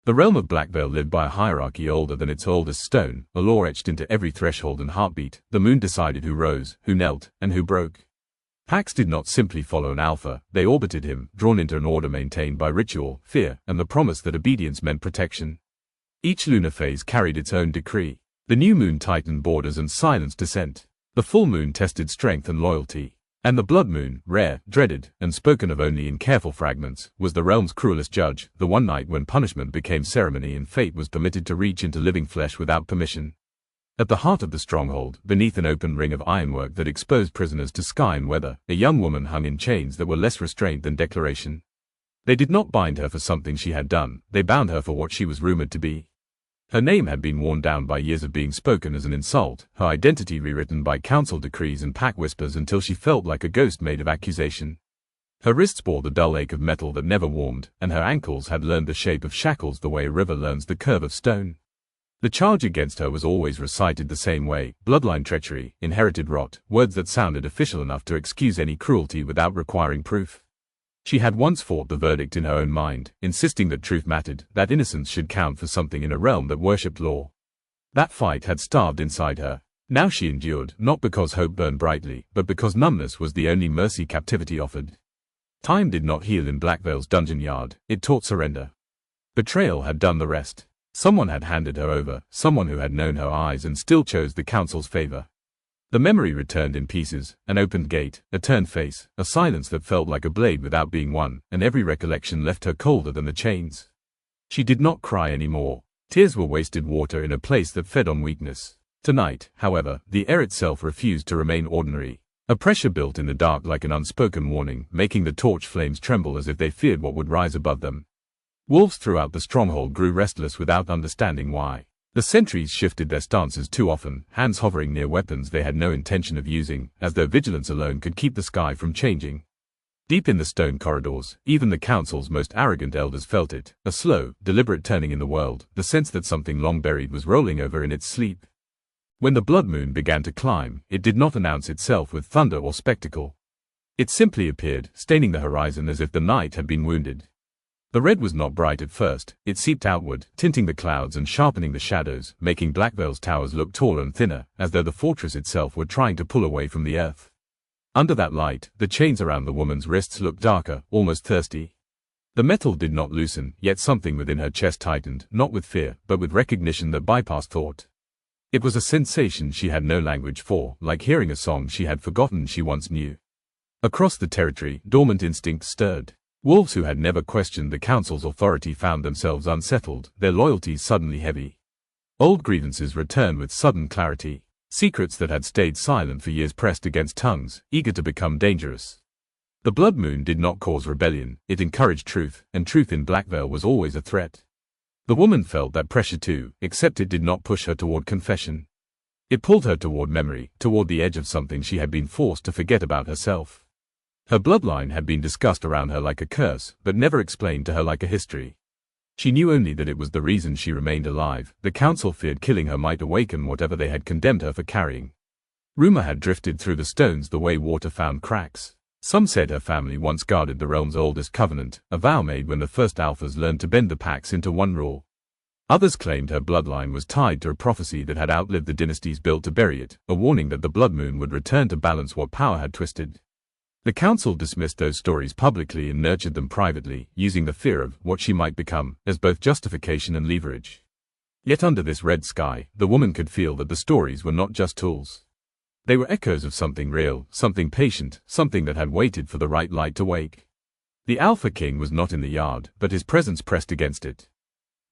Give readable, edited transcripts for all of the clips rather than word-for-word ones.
The realm of Blackvale lived by a hierarchy older than its oldest stone, a law etched into every threshold and heartbeat. The moon decided who rose, who knelt, and who broke. Packs did not simply follow an alpha, they orbited him, drawn into an order maintained by ritual, fear, and the promise that obedience meant protection. Each lunar phase carried its own decree. The new moon tightened borders and silenced dissent. The full moon tested strength and loyalty. And the blood moon, rare, dreaded, and spoken of only in careful fragments, was the realm's cruelest judge, the one night when punishment became ceremony and fate was permitted to reach into living flesh without permission. At the heart of the stronghold, beneath an open ring of ironwork that exposed prisoners to sky and weather, a young woman hung in chains that were less restraint than declaration. They did not bind her for something she had done, they bound her for what she was rumored to be. Her name had been worn down by years of being spoken as an insult, her identity rewritten by council decrees and pack whispers until she felt like a ghost made of accusation. Her wrists bore the dull ache of metal that never warmed, and her ankles had learned the shape of shackles the way a river learns the curve of stone. The charge against her was always recited the same way: bloodline treachery, inherited rot, words that sounded official enough to excuse any cruelty without requiring proof. She had once fought the verdict in her own mind, insisting that truth mattered, that innocence should count for something in a realm that worshipped law. That fight had starved inside her. Now she endured, not because hope burned brightly, but because numbness was the only mercy captivity offered. Time did not heal in Blackvale's dungeon yard, it taught surrender. Betrayal had done the rest. Someone had handed her over, someone who had known her eyes and still chose the council's favor. The memory returned in pieces, an opened gate, a turned face, a silence that felt like a blade without being won, and every recollection left her colder than the chains. She did not cry anymore. Tears were wasted water in a place that fed on weakness. Tonight, however, the air itself refused to remain ordinary. A pressure built in the dark like an unspoken warning, making the torch flames tremble as if they feared what would rise above them. Wolves throughout the stronghold grew restless without understanding why. The sentries shifted their stances too often, hands hovering near weapons they had no intention of using, as though vigilance alone could keep the sky from changing. Deep in the stone corridors, even the council's most arrogant elders felt it, a slow, deliberate turning in the world, the sense that something long buried was rolling over in its sleep. When the blood moon began to climb, it did not announce itself with thunder or spectacle. It simply appeared, staining the horizon as if the night had been wounded. The red was not bright at first, it seeped outward, tinting the clouds and sharpening the shadows, making Blackvale's towers look taller and thinner, as though the fortress itself were trying to pull away from the earth. Under that light, the chains around the woman's wrists looked darker, almost thirsty. The metal did not loosen, yet something within her chest tightened, not with fear, but with recognition that bypassed thought. It was a sensation she had no language for, like hearing a song she had forgotten she once knew. Across the territory, dormant instincts stirred. Wolves who had never questioned the council's authority found themselves unsettled, their loyalties suddenly heavy. Old grievances returned with sudden clarity. Secrets that had stayed silent for years pressed against tongues, eager to become dangerous. The blood moon did not cause rebellion, it encouraged truth, and truth in Blackvale was always a threat. The woman felt that pressure too, except it did not push her toward confession. It pulled her toward memory, toward the edge of something she had been forced to forget about herself. Her bloodline had been discussed around her like a curse, but never explained to her like a history. She knew only that it was the reason she remained alive. The council feared killing her might awaken whatever they had condemned her for carrying. Rumor had drifted through the stones the way water found cracks. Some said her family once guarded the realm's oldest covenant, a vow made when the first alphas learned to bend the packs into one rule. Others claimed her bloodline was tied to a prophecy that had outlived the dynasties built to bury it, a warning that the blood moon would return to balance what power had twisted. The council dismissed those stories publicly and nurtured them privately, using the fear of what she might become as both justification and leverage. Yet under this red sky, the woman could feel that the stories were not just tools. They were echoes of something real, something patient, something that had waited for the right light to wake. The Alpha King was not in the yard, but his presence pressed against it.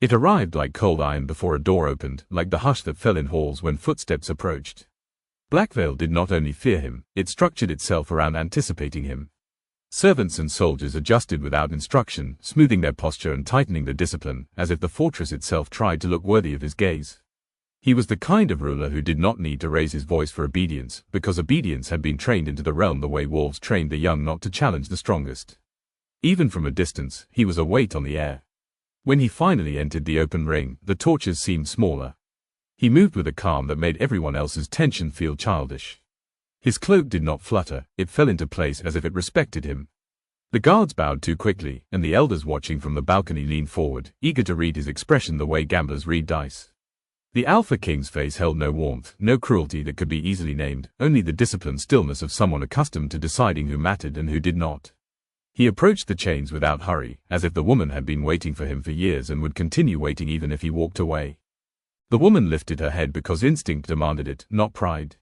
It arrived like cold iron before a door opened, like the hush that fell in halls when footsteps approached. Blackvale did not only fear him, it structured itself around anticipating him. Servants and soldiers adjusted without instruction, smoothing their posture and tightening the discipline, as if the fortress itself tried to look worthy of his gaze. He was the kind of ruler who did not need to raise his voice for obedience, because obedience had been trained into the realm the way wolves trained the young not to challenge the strongest. Even from a distance, he was a weight on the air. When he finally entered the open ring, the torches seemed smaller. He moved with a calm that made everyone else's tension feel childish. His cloak did not flutter, it fell into place as if it respected him. The guards bowed too quickly, and the elders watching from the balcony leaned forward, eager to read his expression the way gamblers read dice. The Alpha King's face held no warmth, no cruelty that could be easily named, only the disciplined stillness of someone accustomed to deciding who mattered and who did not. He approached the chains without hurry, as if the woman had been waiting for him for years and would continue waiting even if he walked away. The woman lifted her head because instinct demanded it, not pride.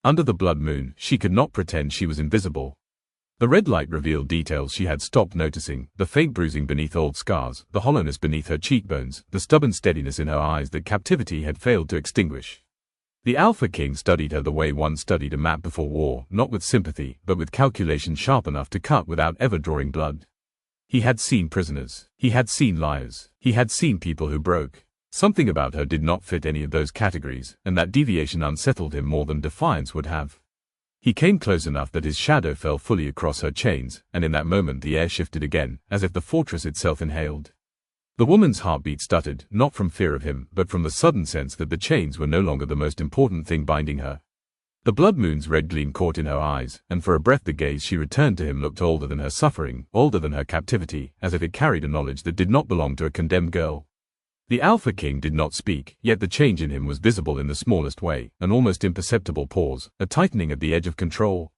Under the blood moon, she could not pretend she was invisible. The red light revealed details she had stopped noticing, the faint bruising beneath old scars, the hollowness beneath her cheekbones, the stubborn steadiness in her eyes that captivity had failed to extinguish. The Alpha King studied her the way one studied a map before war, not with sympathy, but with calculation sharp enough to cut without ever drawing blood. He had seen prisoners. He had seen liars. He had seen people who broke. Something about her did not fit any of those categories, and that deviation unsettled him more than defiance would have. He came close enough that his shadow fell fully across her chains, and in that moment the air shifted again, as if the fortress itself inhaled. The woman's heartbeat stuttered, not from fear of him, but from the sudden sense that the chains were no longer the most important thing binding her. The blood moon's red gleam caught in her eyes, and for a breath the gaze she returned to him looked older than her suffering, older than her captivity, as if it carried a knowledge that did not belong to a condemned girl. The Alpha King did not speak, yet the change in him was visible in the smallest way, an almost imperceptible pause, a tightening at the edge of control.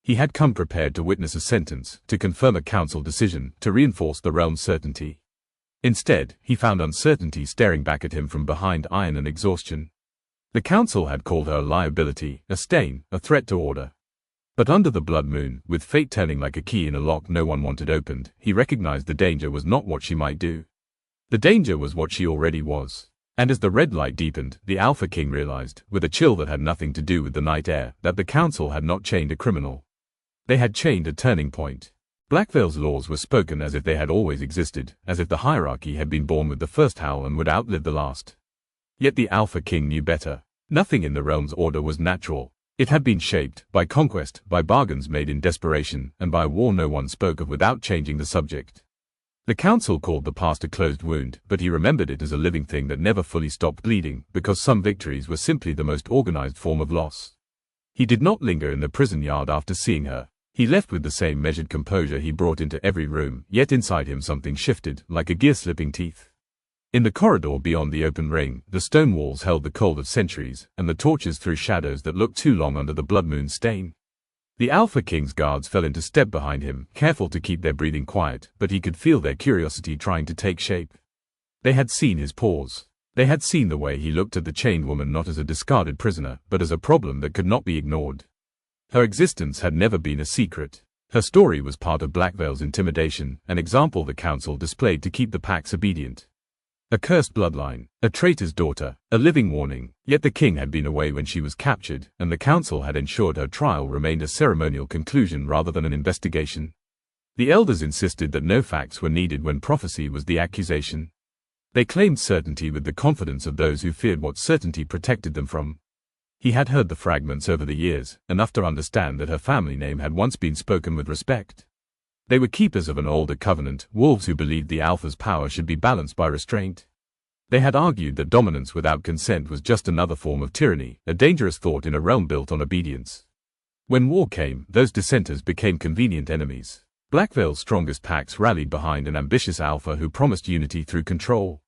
He had come prepared to witness a sentence, to confirm a council decision, to reinforce the realm's certainty. Instead, he found uncertainty staring back at him from behind iron and exhaustion. The council had called her a liability, a stain, a threat to order. But under the blood moon, with fate turning like a key in a lock no one wanted opened, he recognized the danger was not what she might do. The danger was what she already was. And as the red light deepened, the Alpha King realized, with a chill that had nothing to do with the night air, that the council had not chained a criminal. They had chained a turning point. Blackveil's laws were spoken as if they had always existed, as if the hierarchy had been born with the first howl and would outlive the last. Yet the Alpha King knew better. Nothing in the realm's order was natural. It had been shaped by conquest, by bargains made in desperation, and by a war no one spoke of without changing the subject. The council called the past a closed wound, but he remembered it as a living thing that never fully stopped bleeding, because some victories were simply the most organized form of loss. He did not linger in the prison yard after seeing her. He left with the same measured composure he brought into every room, yet inside him something shifted, like a gear slipping teeth. In the corridor beyond the open ring, the stone walls held the cold of centuries, and the torches threw shadows that looked too long under the blood moon stain. The Alpha King's guards fell into step behind him, careful to keep their breathing quiet, but he could feel their curiosity trying to take shape. They had seen his pause. They had seen the way he looked at the chained woman not as a discarded prisoner, but as a problem that could not be ignored. Her existence had never been a secret. Her story was part of Blackveil's intimidation, an example the council displayed to keep the packs obedient. A cursed bloodline, a traitor's daughter, a living warning, yet the king had been away when she was captured, and the council had ensured her trial remained a ceremonial conclusion rather than an investigation. The elders insisted that no facts were needed when prophecy was the accusation. They claimed certainty with the confidence of those who feared what certainty protected them from. He had heard the fragments over the years, enough to understand that her family name had once been spoken with respect. They were keepers of an older covenant, wolves who believed the Alpha's power should be balanced by restraint. They had argued that dominance without consent was just another form of tyranny, a dangerous thought in a realm built on obedience. When war came, those dissenters became convenient enemies. Blackveil's strongest packs rallied behind an ambitious Alpha who promised unity through control.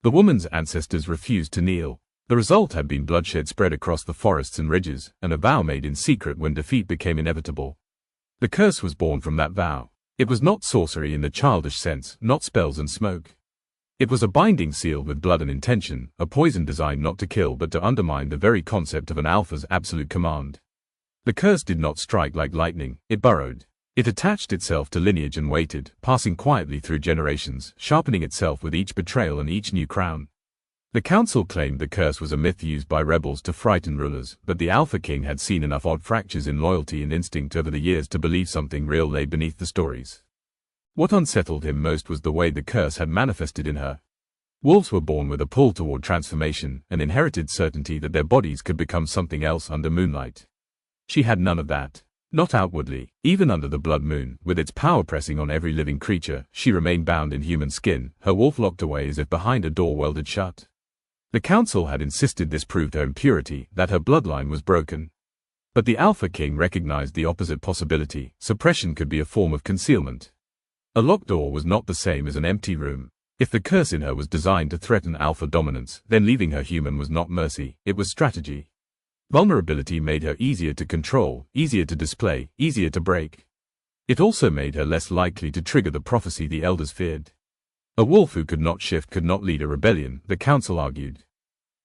The woman's ancestors refused to kneel. The result had been bloodshed spread across the forests and ridges, and a vow made in secret when defeat became inevitable. The curse was born from that vow. It was not sorcery in the childish sense, not spells and smoke. It was a binding seal with blood and intention, a poison designed not to kill but to undermine the very concept of an Alpha's absolute command. The curse did not strike like lightning, it burrowed. It attached itself to lineage and waited, passing quietly through generations, sharpening itself with each betrayal and each new crown. The council claimed the curse was a myth used by rebels to frighten rulers, but the Alpha King had seen enough odd fractures in loyalty and instinct over the years to believe something real lay beneath the stories. What unsettled him most was the way the curse had manifested in her. Wolves were born with a pull toward transformation, an inherited certainty that their bodies could become something else under moonlight. She had none of that. Not outwardly. Even under the blood moon, with its power pressing on every living creature, she remained bound in human skin, her wolf locked away as if behind a door welded shut. The council had insisted this proved her impurity, that her bloodline was broken. But the Alpha King recognized the opposite possibility. Suppression could be a form of concealment. A locked door was not the same as an empty room. If the curse in her was designed to threaten alpha dominance, then leaving her human was not mercy, it was strategy. Vulnerability made her easier to control, easier to display, easier to break. It also made her less likely to trigger the prophecy the elders feared. A wolf who could not shift could not lead a rebellion, the council argued.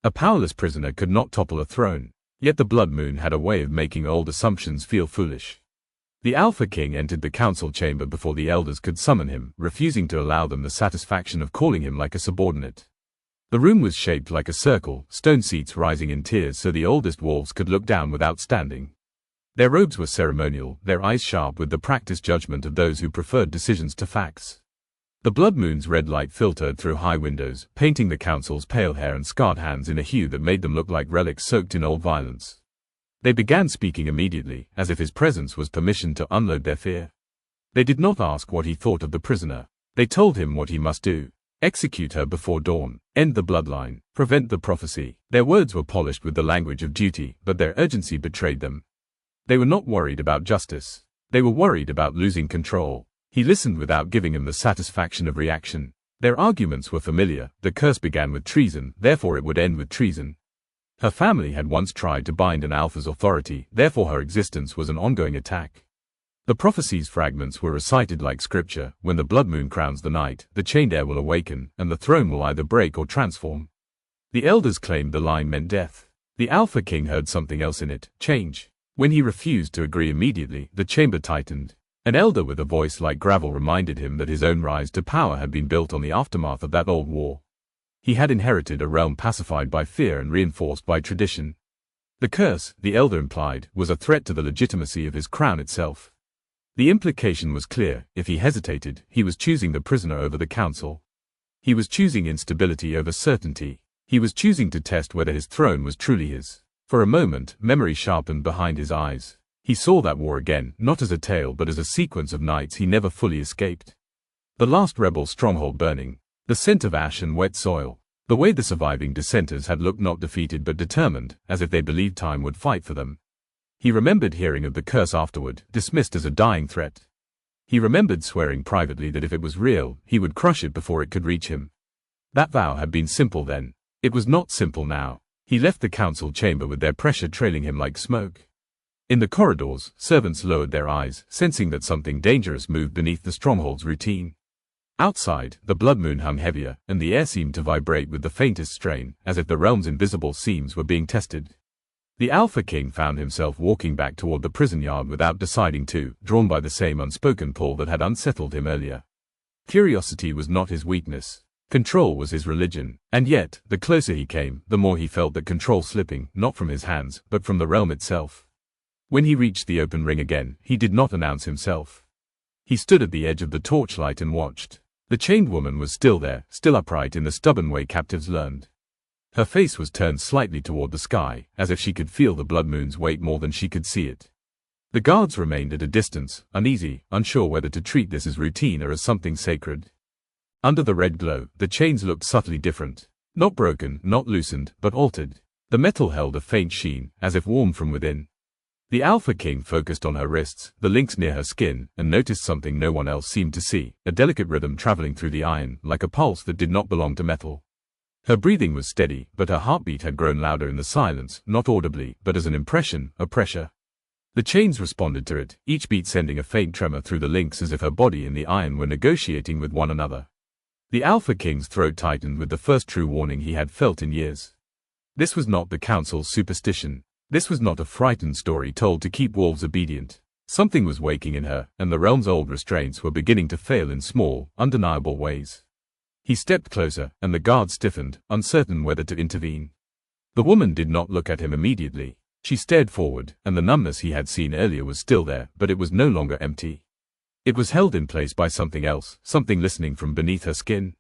A powerless prisoner could not topple a throne. Yet the blood moon had a way of making old assumptions feel foolish. The Alpha King entered the council chamber before the elders could summon him, refusing to allow them the satisfaction of calling him like a subordinate. The room was shaped like a circle, stone seats rising in tiers so the oldest wolves could look down without standing. Their robes were ceremonial, their eyes sharp with the practiced judgment of those who preferred decisions to facts. The blood moon's red light filtered through high windows, painting the council's pale hair and scarred hands in a hue that made them look like relics soaked in old violence. They began speaking immediately, as if his presence was permission to unload their fear. They did not ask what he thought of the prisoner. They told him what he must do. Execute her before dawn, end the bloodline, prevent the prophecy. Their words were polished with the language of duty, but their urgency betrayed them. They were not worried about justice. They were worried about losing control. He listened without giving him the satisfaction of reaction. Their arguments were familiar. The curse began with treason, therefore it would end with treason. Her family had once tried to bind an alpha's authority, therefore her existence was an ongoing attack. The prophecy's fragments were recited like scripture. When the blood moon crowns the night, the chained heir will awaken, and the throne will either break or transform. The elders claimed the line meant death. The Alpha King heard something else in it, change. When he refused to agree immediately, the chamber tightened. An elder with a voice like gravel reminded him that his own rise to power had been built on the aftermath of that old war. He had inherited a realm pacified by fear and reinforced by tradition. The curse, the elder implied, was a threat to the legitimacy of his crown itself. The implication was clear: if he hesitated, he was choosing the prisoner over the council. He was choosing instability over certainty. He was choosing to test whether his throne was truly his. For a moment, memory sharpened behind his eyes. He saw that war again, not as a tale but as a sequence of nights he never fully escaped. The last rebel stronghold burning. The scent of ash and wet soil. The way the surviving dissenters had looked, not defeated but determined, as if they believed time would fight for them. He remembered hearing of the curse afterward, dismissed as a dying threat. He remembered swearing privately that if it was real, he would crush it before it could reach him. That vow had been simple then. It was not simple now. He left the council chamber with their pressure trailing him like smoke. In the corridors, servants lowered their eyes, sensing that something dangerous moved beneath the stronghold's routine. Outside, the blood moon hung heavier, and the air seemed to vibrate with the faintest strain, as if the realm's invisible seams were being tested. The Alpha King found himself walking back toward the prison yard without deciding to, drawn by the same unspoken pull that had unsettled him earlier. Curiosity was not his weakness. Control was his religion. And yet, the closer he came, the more he felt that control slipping, not from his hands, but from the realm itself. When he reached the open ring again, he did not announce himself. He stood at the edge of the torchlight and watched. The chained woman was still there, still upright in the stubborn way captives learned. Her face was turned slightly toward the sky, as if she could feel the blood moon's weight more than she could see it. The guards remained at a distance, uneasy, unsure whether to treat this as routine or as something sacred. Under the red glow, the chains looked subtly different. Not broken, not loosened, but altered. The metal held a faint sheen, as if warmed from within. The Alpha King focused on her wrists, the links near her skin, and noticed something no one else seemed to see, a delicate rhythm traveling through the iron, like a pulse that did not belong to metal. Her breathing was steady, but her heartbeat had grown louder in the silence, not audibly, but as an impression, a pressure. The chains responded to it, each beat sending a faint tremor through the links as if her body and the iron were negotiating with one another. The Alpha King's throat tightened with the first true warning he had felt in years. This was not the council's superstition. This was not a frightened story told to keep wolves obedient. Something was waking in her, and the realm's old restraints were beginning to fail in small, undeniable ways. He stepped closer, and the guard stiffened, uncertain whether to intervene. The woman did not look at him immediately. She stared forward, and the numbness he had seen earlier was still there, but it was no longer empty. It was held in place by something else, something listening from beneath her skin.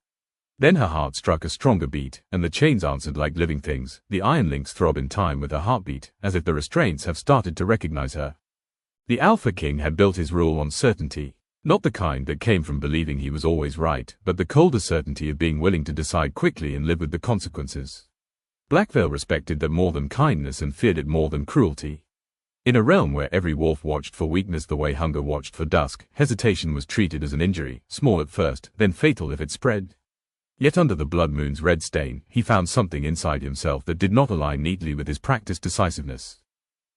Then her heart struck a stronger beat, and the chains answered like living things. The iron links throb in time with her heartbeat, as if the restraints have started to recognize her. The Alpha King had built his rule on certainty. Not the kind that came from believing he was always right, but the colder certainty of being willing to decide quickly and live with the consequences. Blackveil respected that more than kindness and feared it more than cruelty. In a realm where every wolf watched for weakness the way hunger watched for dusk, hesitation was treated as an injury, small at first, then fatal if it spread. Yet under the blood moon's red stain, he found something inside himself that did not align neatly with his practiced decisiveness.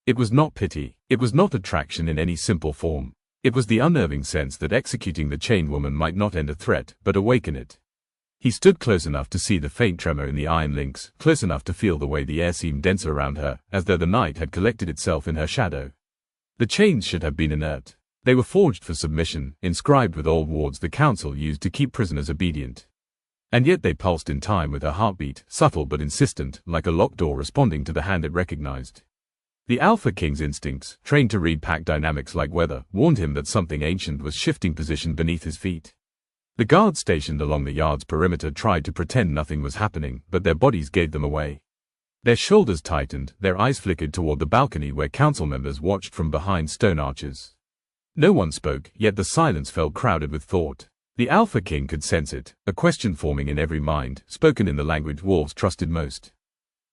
It was not pity. It was not attraction in any simple form. It was the unnerving sense that executing the chained woman might not end a threat, but awaken it. He stood close enough to see the faint tremor in the iron links, close enough to feel the way the air seemed denser around her, as though the night had collected itself in her shadow. The chains should have been inert. They were forged for submission, inscribed with old wards the council used to keep prisoners obedient. And yet they pulsed in time with her heartbeat, subtle but insistent, like a locked door responding to the hand it recognized. The Alpha King's instincts, trained to read pack dynamics like weather, warned him that something ancient was shifting position beneath his feet. The guards stationed along the yard's perimeter tried to pretend nothing was happening, but their bodies gave them away. Their shoulders tightened, their eyes flickered toward the balcony where council members watched from behind stone arches. No one spoke, yet the silence felt crowded with thought. The Alpha King could sense it, a question forming in every mind, spoken in the language wolves trusted most.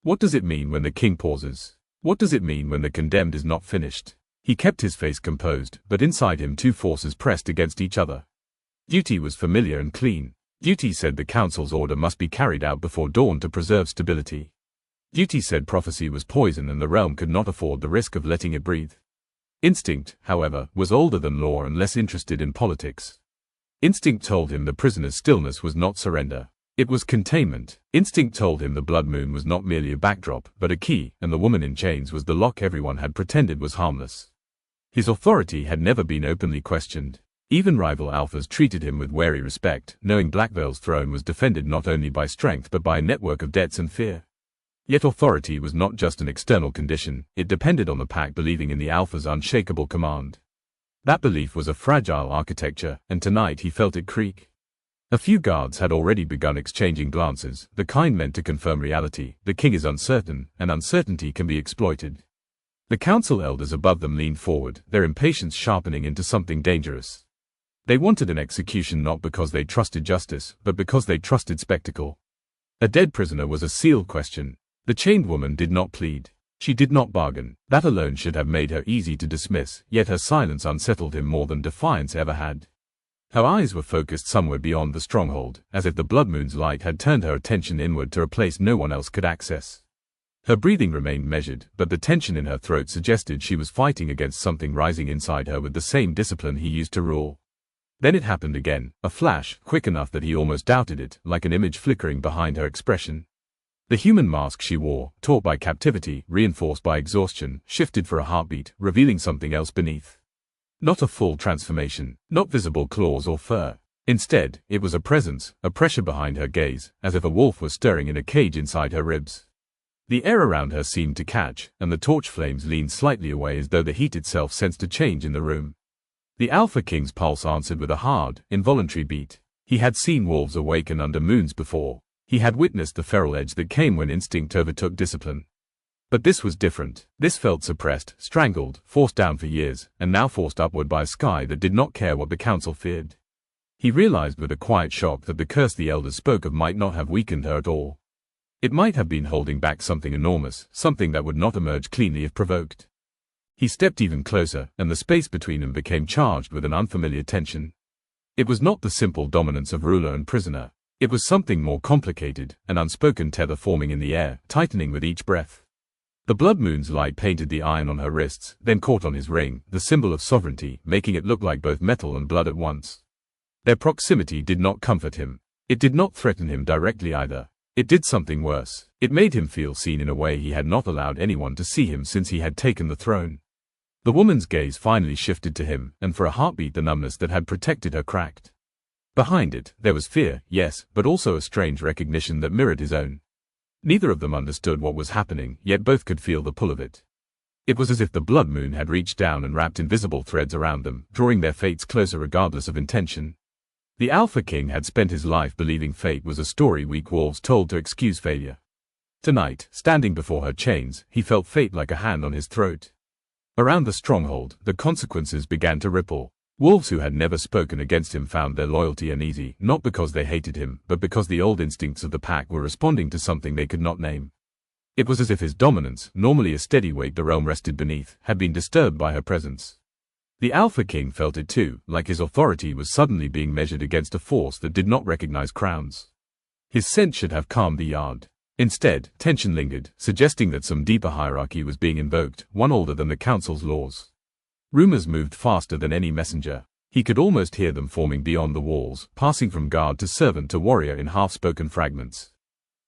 What does it mean when the king pauses? What does it mean when the condemned is not finished? He kept his face composed, but inside him two forces pressed against each other. Duty was familiar and clean. Duty said the council's order must be carried out before dawn to preserve stability. Duty said prophecy was poison and the realm could not afford the risk of letting it breathe. Instinct, however, was older than law and less interested in politics. Instinct told him the prisoner's stillness was not surrender. It was containment. Instinct told him the blood moon was not merely a backdrop, but a key, and the woman in chains was the lock everyone had pretended was harmless. His authority had never been openly questioned. Even rival alphas treated him with wary respect, knowing Blackveil's throne was defended not only by strength but by a network of debts and fear. Yet authority was not just an external condition, it depended on the pack believing in the alpha's unshakable command. That belief was a fragile architecture, and tonight he felt it creak. A few guards had already begun exchanging glances, the kind meant to confirm reality. The king is uncertain, and uncertainty can be exploited. The council elders above them leaned forward, their impatience sharpening into something dangerous. They wanted an execution not because they trusted justice, but because they trusted spectacle. A dead prisoner was a sealed question. The chained woman did not plead. She did not bargain. That alone should have made her easy to dismiss, yet her silence unsettled him more than defiance ever had. Her eyes were focused somewhere beyond the stronghold, as if the blood moon's light had turned her attention inward to a place no one else could access. Her breathing remained measured, but the tension in her throat suggested she was fighting against something rising inside her with the same discipline he used to rule. Then it happened again, a flash, quick enough that he almost doubted it, like an image flickering behind her expression. The human mask she wore, taught by captivity, reinforced by exhaustion, shifted for a heartbeat, revealing something else beneath. Not a full transformation, not visible claws or fur. Instead, it was a presence, a pressure behind her gaze, as if a wolf was stirring in a cage inside her ribs. The air around her seemed to catch, and the torch flames leaned slightly away as though the heat itself sensed a change in the room. The Alpha King's pulse answered with a hard, involuntary beat. He had seen wolves awaken under moons before. He had witnessed the feral edge that came when instinct overtook discipline. But this was different. This felt suppressed, strangled, forced down for years, and now forced upward by a sky that did not care what the council feared. He realized with a quiet shock that the curse the elders spoke of might not have weakened her at all. It might have been holding back something enormous, something that would not emerge cleanly if provoked. He stepped even closer, and the space between them became charged with an unfamiliar tension. It was not the simple dominance of ruler and prisoner. It was something more complicated, an unspoken tether forming in the air, tightening with each breath. The blood moon's light painted the iron on her wrists, then caught on his ring, the symbol of sovereignty, making it look like both metal and blood at once. Their proximity did not comfort him. It did not threaten him directly either. It did something worse. It made him feel seen in a way he had not allowed anyone to see him since he had taken the throne. The woman's gaze finally shifted to him, and for a heartbeat the numbness that had protected her cracked. Behind it, there was fear, yes, but also a strange recognition that mirrored his own. Neither of them understood what was happening, yet both could feel the pull of it. It was as if the blood moon had reached down and wrapped invisible threads around them, drawing their fates closer regardless of intention. The Alpha King had spent his life believing fate was a story weak wolves told to excuse failure. Tonight, standing before her chains, he felt fate like a hand on his throat. Around the stronghold, the consequences began to ripple. Wolves who had never spoken against him found their loyalty uneasy, not because they hated him, but because the old instincts of the pack were responding to something they could not name. It was as if his dominance, normally a steady weight the realm rested beneath, had been disturbed by her presence. The Alpha King felt it too, like his authority was suddenly being measured against a force that did not recognize crowns. His scent should have calmed the yard. Instead, tension lingered, suggesting that some deeper hierarchy was being invoked, one older than the council's laws. Rumors moved faster than any messenger. He could almost hear them forming beyond the walls, passing from guard to servant to warrior in half-spoken fragments.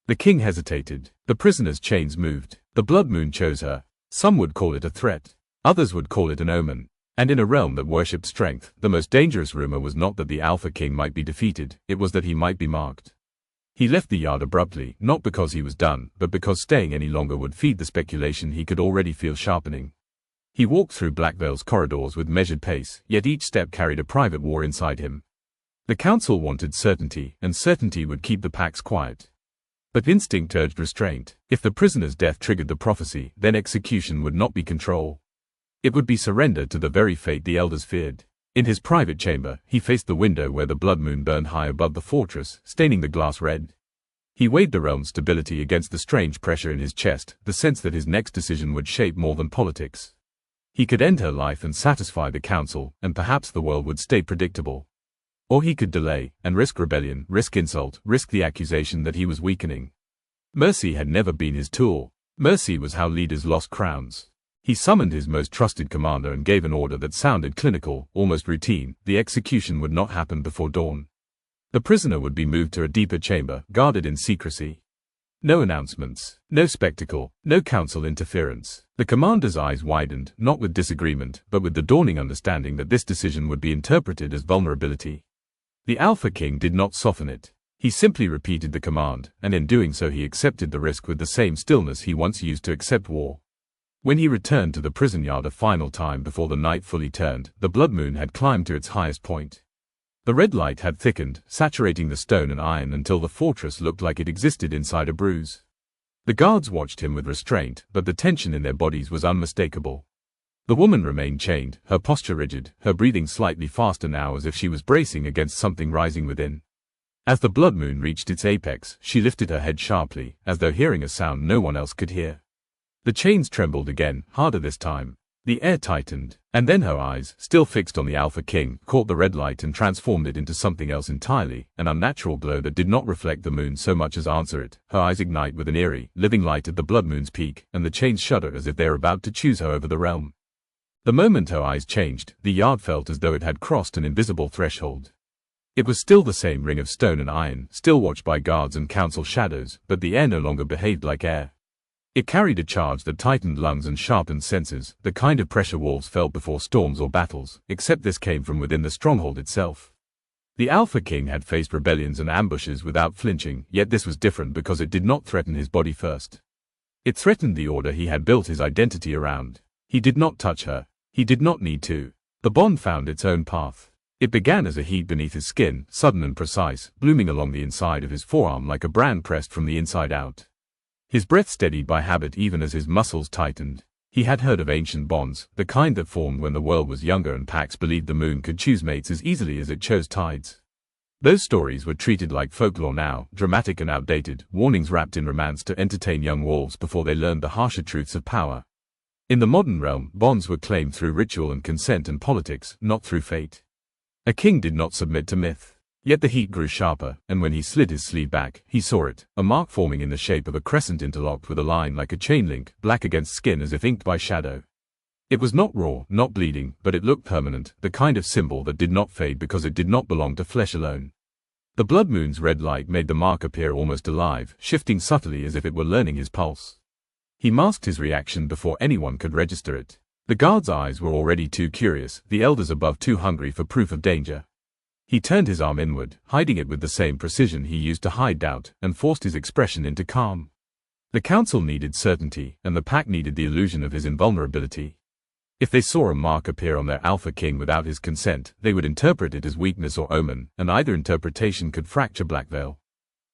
The king hesitated. The prisoner's chains moved. The blood moon chose her. Some would call it a threat. Others would call it an omen. And in a realm that worshipped strength, the most dangerous rumor was not that the Alpha King might be defeated, it was that he might be marked. He left the yard abruptly, not because he was done, but because staying any longer would feed the speculation he could already feel sharpening. He walked through Blackveil's corridors with measured pace, yet each step carried a private war inside him. The council wanted certainty, and certainty would keep the packs quiet. But instinct urged restraint. If the prisoner's death triggered the prophecy, then execution would not be control. It would be surrender to the very fate the elders feared. In his private chamber, he faced the window where the blood moon burned high above the fortress, staining the glass red. He weighed the realm's stability against the strange pressure in his chest, the sense that his next decision would shape more than politics. He could end her life and satisfy the council, and perhaps the world would stay predictable. Or he could delay, and risk rebellion, risk insult, risk the accusation that he was weakening. Mercy had never been his tool. Mercy was how leaders lost crowns. He summoned his most trusted commander and gave an order that sounded clinical, almost routine. The execution would not happen before dawn. The prisoner would be moved to a deeper chamber, guarded in secrecy. No announcements, no spectacle, no council interference. The commander's eyes widened, not with disagreement, but with the dawning understanding that this decision would be interpreted as vulnerability. The Alpha King did not soften it. He simply repeated the command, and in doing so he accepted the risk with the same stillness he once used to accept war. When he returned to the prison yard a final time before the night fully turned, the blood moon had climbed to its highest point. The red light had thickened, saturating the stone and iron until the fortress looked like it existed inside a bruise. The guards watched him with restraint, but the tension in their bodies was unmistakable. The woman remained chained, her posture rigid, her breathing slightly faster now as if she was bracing against something rising within. As the blood moon reached its apex, she lifted her head sharply, as though hearing a sound no one else could hear. The chains trembled again, harder this time. The air tightened, and then her eyes, still fixed on the Alpha King, caught the red light and transformed it into something else entirely, an unnatural glow that did not reflect the moon so much as answer it. Her eyes ignite with an eerie, living light at the blood moon's peak, and the chains shudder as if they are about to choose her over the realm. The moment her eyes changed, the yard felt as though it had crossed an invisible threshold. It was still the same ring of stone and iron, still watched by guards and council shadows, but the air no longer behaved like air. It carried a charge that tightened lungs and sharpened senses, the kind of pressure wolves felt before storms or battles, except this came from within the stronghold itself. The Alpha King had faced rebellions and ambushes without flinching, yet this was different because it did not threaten his body first. It threatened the order he had built his identity around. He did not touch her. He did not need to. The bond found its own path. It began as a heat beneath his skin, sudden and precise, blooming along the inside of his forearm like a brand pressed from the inside out. His breath steadied by habit even as his muscles tightened. He had heard of ancient bonds, the kind that formed when the world was younger and packs believed the moon could choose mates as easily as it chose tides. Those stories were treated like folklore now, dramatic and outdated, warnings wrapped in romance to entertain young wolves before they learned the harsher truths of power. In the modern realm, bonds were claimed through ritual and consent and politics, not through fate. A king did not submit to myth. Yet the heat grew sharper, and when he slid his sleeve back, he saw it, a mark forming in the shape of a crescent interlocked with a line like a chain link, black against skin as if inked by shadow. It was not raw, not bleeding, but it looked permanent, the kind of symbol that did not fade because it did not belong to flesh alone. The blood moon's red light made the mark appear almost alive, shifting subtly as if it were learning his pulse. He masked his reaction before anyone could register it. The guard's eyes were already too curious, the elders above too hungry for proof of danger. He turned his arm inward, hiding it with the same precision he used to hide doubt, and forced his expression into calm. The council needed certainty, and the pack needed the illusion of his invulnerability. If they saw a mark appear on their Alpha King without his consent, they would interpret it as weakness or omen, and either interpretation could fracture Blackveil.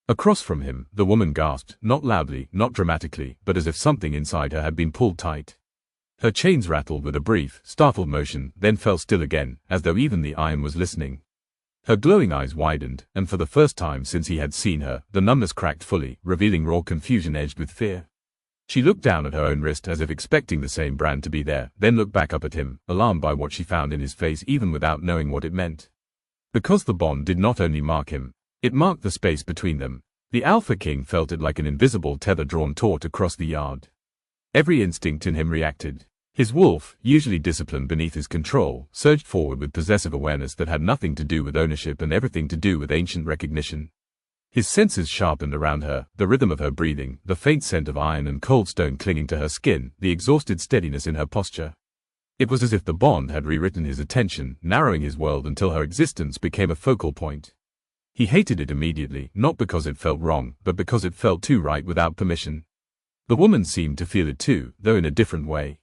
Across from him, the woman gasped, not loudly, not dramatically, but as if something inside her had been pulled tight. Her chains rattled with a brief, startled motion, then fell still again, as though even the iron was listening. Her glowing eyes widened, and for the first time since he had seen her, the numbness cracked fully, revealing raw confusion edged with fear. She looked down at her own wrist as if expecting the same brand to be there, then looked back up at him, alarmed by what she found in his face even without knowing what it meant. Because the bond did not only mark him, it marked the space between them. The Alpha King felt it like an invisible tether drawn taut across the yard. Every instinct in him reacted. His wolf, usually disciplined beneath his control, surged forward with possessive awareness that had nothing to do with ownership and everything to do with ancient recognition. His senses sharpened around her, the rhythm of her breathing, the faint scent of iron and cold stone clinging to her skin, the exhausted steadiness in her posture. It was as if the bond had rewritten his attention, narrowing his world until her existence became a focal point. He hated it immediately, not because it felt wrong, but because it felt too right without permission. The woman seemed to feel it too, though in a different way.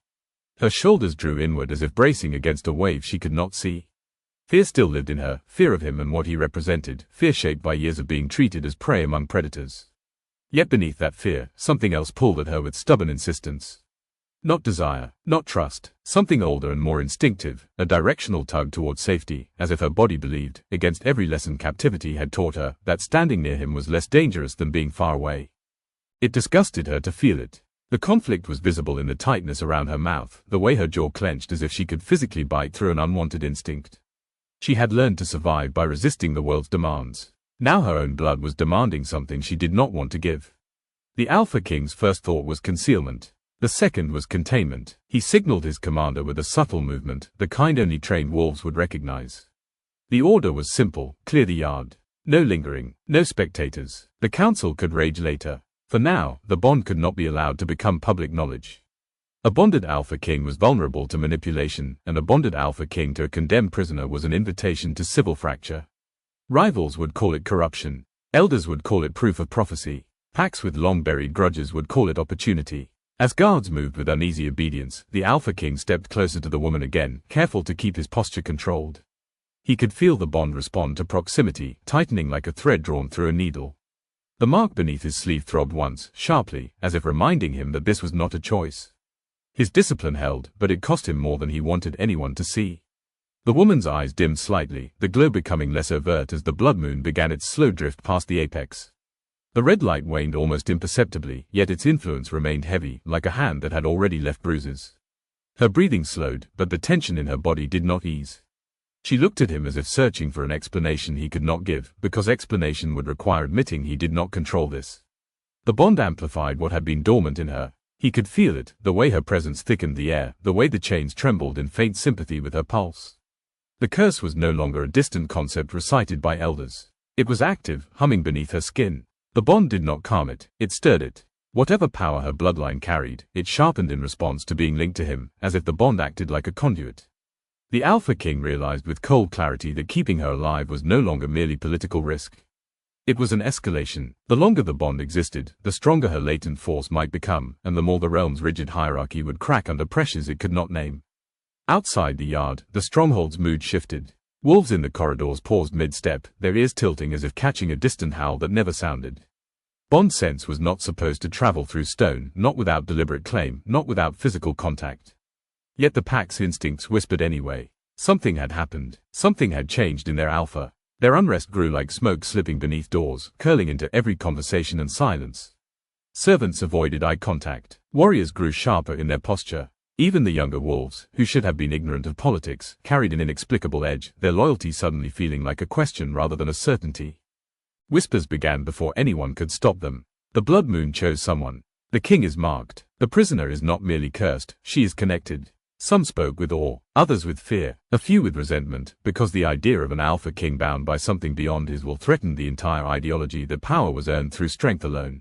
Her shoulders drew inward as if bracing against a wave she could not see. Fear still lived in her, fear of him and what he represented, fear shaped by years of being treated as prey among predators. Yet beneath that fear, something else pulled at her with stubborn insistence. Not desire, not trust, something older and more instinctive, a directional tug toward safety, as if her body believed, against every lesson captivity had taught her, that standing near him was less dangerous than being far away. It disgusted her to feel it. The conflict was visible in the tightness around her mouth, the way her jaw clenched as if she could physically bite through an unwanted instinct. She had learned to survive by resisting the world's demands. Now her own blood was demanding something she did not want to give. The Alpha King's first thought was concealment. The second was containment. He signaled his commander with a subtle movement, the kind only trained wolves would recognize. The order was simple: clear the yard. No lingering, no spectators. The council could rage later. For now, the bond could not be allowed to become public knowledge. A bonded Alpha King was vulnerable to manipulation, and a bonded Alpha King to a condemned prisoner was an invitation to civil fracture. Rivals would call it corruption. Elders would call it proof of prophecy. Packs with long-buried grudges would call it opportunity. As guards moved with uneasy obedience, the Alpha King stepped closer to the woman again, careful to keep his posture controlled. He could feel the bond respond to proximity, tightening like a thread drawn through a needle. The mark beneath his sleeve throbbed once, sharply, as if reminding him that this was not a choice. His discipline held, but it cost him more than he wanted anyone to see. The woman's eyes dimmed slightly, the glow becoming less overt as the blood moon began its slow drift past the apex. The red light waned almost imperceptibly, yet its influence remained heavy, like a hand that had already left bruises. Her breathing slowed, but the tension in her body did not ease. She looked at him as if searching for an explanation he could not give, because explanation would require admitting he did not control this. The bond amplified what had been dormant in her. He could feel it, the way her presence thickened the air, the way the chains trembled in faint sympathy with her pulse. The curse was no longer a distant concept recited by elders. It was active, humming beneath her skin. The bond did not calm it, it stirred it. Whatever power her bloodline carried, it sharpened in response to being linked to him, as if the bond acted like a conduit. The Alpha King realized with cold clarity that keeping her alive was no longer merely political risk. It was an escalation. The longer the bond existed, the stronger her latent force might become, and the more the realm's rigid hierarchy would crack under pressures it could not name. Outside the yard, the stronghold's mood shifted. Wolves in the corridors paused mid-step, their ears tilting as if catching a distant howl that never sounded. Bond sense was not supposed to travel through stone, not without deliberate claim, not without physical contact. Yet the pack's instincts whispered anyway. Something had happened. Something had changed in their alpha. Their unrest grew like smoke slipping beneath doors, curling into every conversation and silence. Servants avoided eye contact. Warriors grew sharper in their posture. Even the younger wolves, who should have been ignorant of politics, carried an inexplicable edge, their loyalty suddenly feeling like a question rather than a certainty. Whispers began before anyone could stop them. The blood moon chose someone. The king is marked. The prisoner is not merely cursed, she is connected. Some spoke with awe, others with fear, a few with resentment, because the idea of an Alpha King bound by something beyond his will threatened the entire ideology that power was earned through strength alone.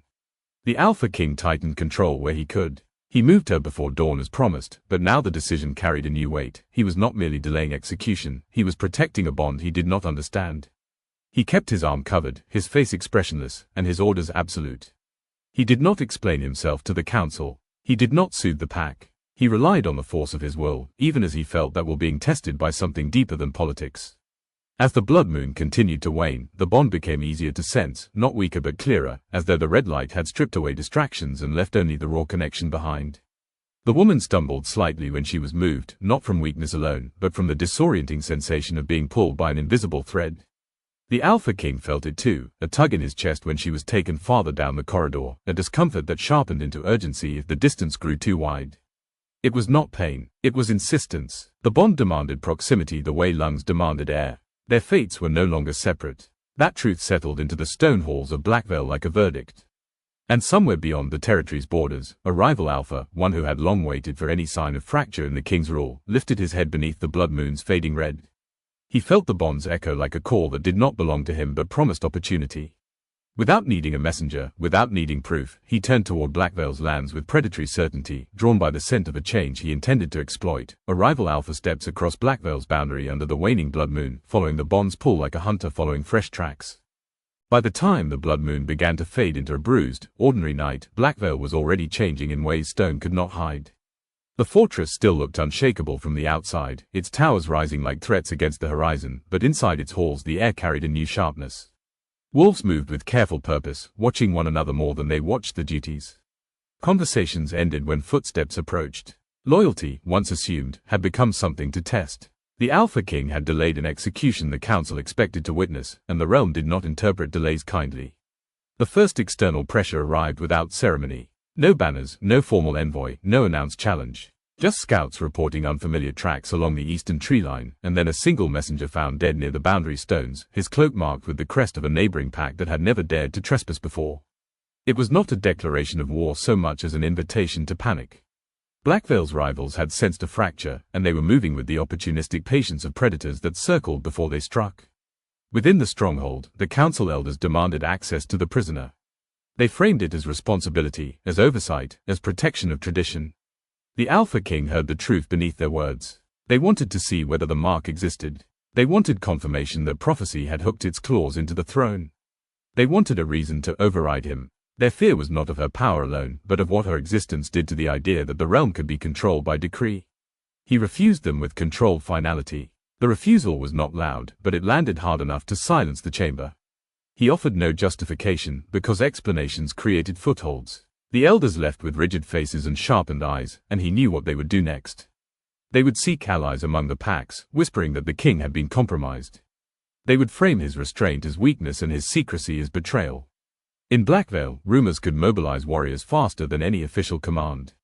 The Alpha King tightened control where he could. He moved her before dawn as promised, but now the decision carried a new weight. He was not merely delaying execution, he was protecting a bond he did not understand. He kept his arm covered, his face expressionless, and his orders absolute. He did not explain himself to the council. He did not soothe the pack. He relied on the force of his will, even as he felt that were being tested by something deeper than politics. As the blood moon continued to wane, the bond became easier to sense, not weaker but clearer, as though the red light had stripped away distractions and left only the raw connection behind. The woman stumbled slightly when she was moved, not from weakness alone, but from the disorienting sensation of being pulled by an invisible thread. The Alpha King felt it too, a tug in his chest when she was taken farther down the corridor, a discomfort that sharpened into urgency if the distance grew too wide. It was not pain, it was insistence. The bond demanded proximity the way lungs demanded air. Their fates were no longer separate. That truth settled into the stone halls of Blackvale like a verdict. And somewhere beyond the territory's borders, a rival Alpha, one who had long waited for any sign of fracture in the king's rule, lifted his head beneath the blood moon's fading red. He felt the bonds echo like a call that did not belong to him but promised opportunity. Without needing a messenger, without needing proof, he turned toward Blackvale's lands with predatory certainty, drawn by the scent of a change he intended to exploit. A rival Alpha steps across Blackvale's boundary under the waning blood moon, following the bond's pull like a hunter following fresh tracks. By the time the blood moon began to fade into a bruised, ordinary night, Blackvale was already changing in ways stone could not hide. The fortress still looked unshakable from the outside, its towers rising like threats against the horizon, but inside its halls the air carried a new sharpness. Wolves moved with careful purpose, watching one another more than they watched the duties. Conversations ended when footsteps approached. Loyalty, once assumed, had become something to test. The Alpha King had delayed an execution the council expected to witness, and the realm did not interpret delays kindly. The first external pressure arrived without ceremony. No banners, no formal envoy, no announced challenge. Just scouts reporting unfamiliar tracks along the eastern tree line, and then a single messenger found dead near the boundary stones, his cloak marked with the crest of a neighboring pack that had never dared to trespass before. It was not a declaration of war so much as an invitation to panic. Blackvale's rivals had sensed a fracture, and they were moving with the opportunistic patience of predators that circled before they struck. Within the stronghold, the council elders demanded access to the prisoner. They framed it as responsibility, as oversight, as protection of tradition. The Alpha King heard the truth beneath their words. They wanted to see whether the mark existed. They wanted confirmation that prophecy had hooked its claws into the throne. They wanted a reason to override him. Their fear was not of her power alone, but of what her existence did to the idea that the realm could be controlled by decree. He refused them with controlled finality. The refusal was not loud, but it landed hard enough to silence the chamber. He offered no justification, because explanations created footholds. The elders left with rigid faces and sharpened eyes, and he knew what they would do next. They would seek allies among the packs, whispering that the king had been compromised. They would frame his restraint as weakness and his secrecy as betrayal. In Blackvale, rumors could mobilize warriors faster than any official command.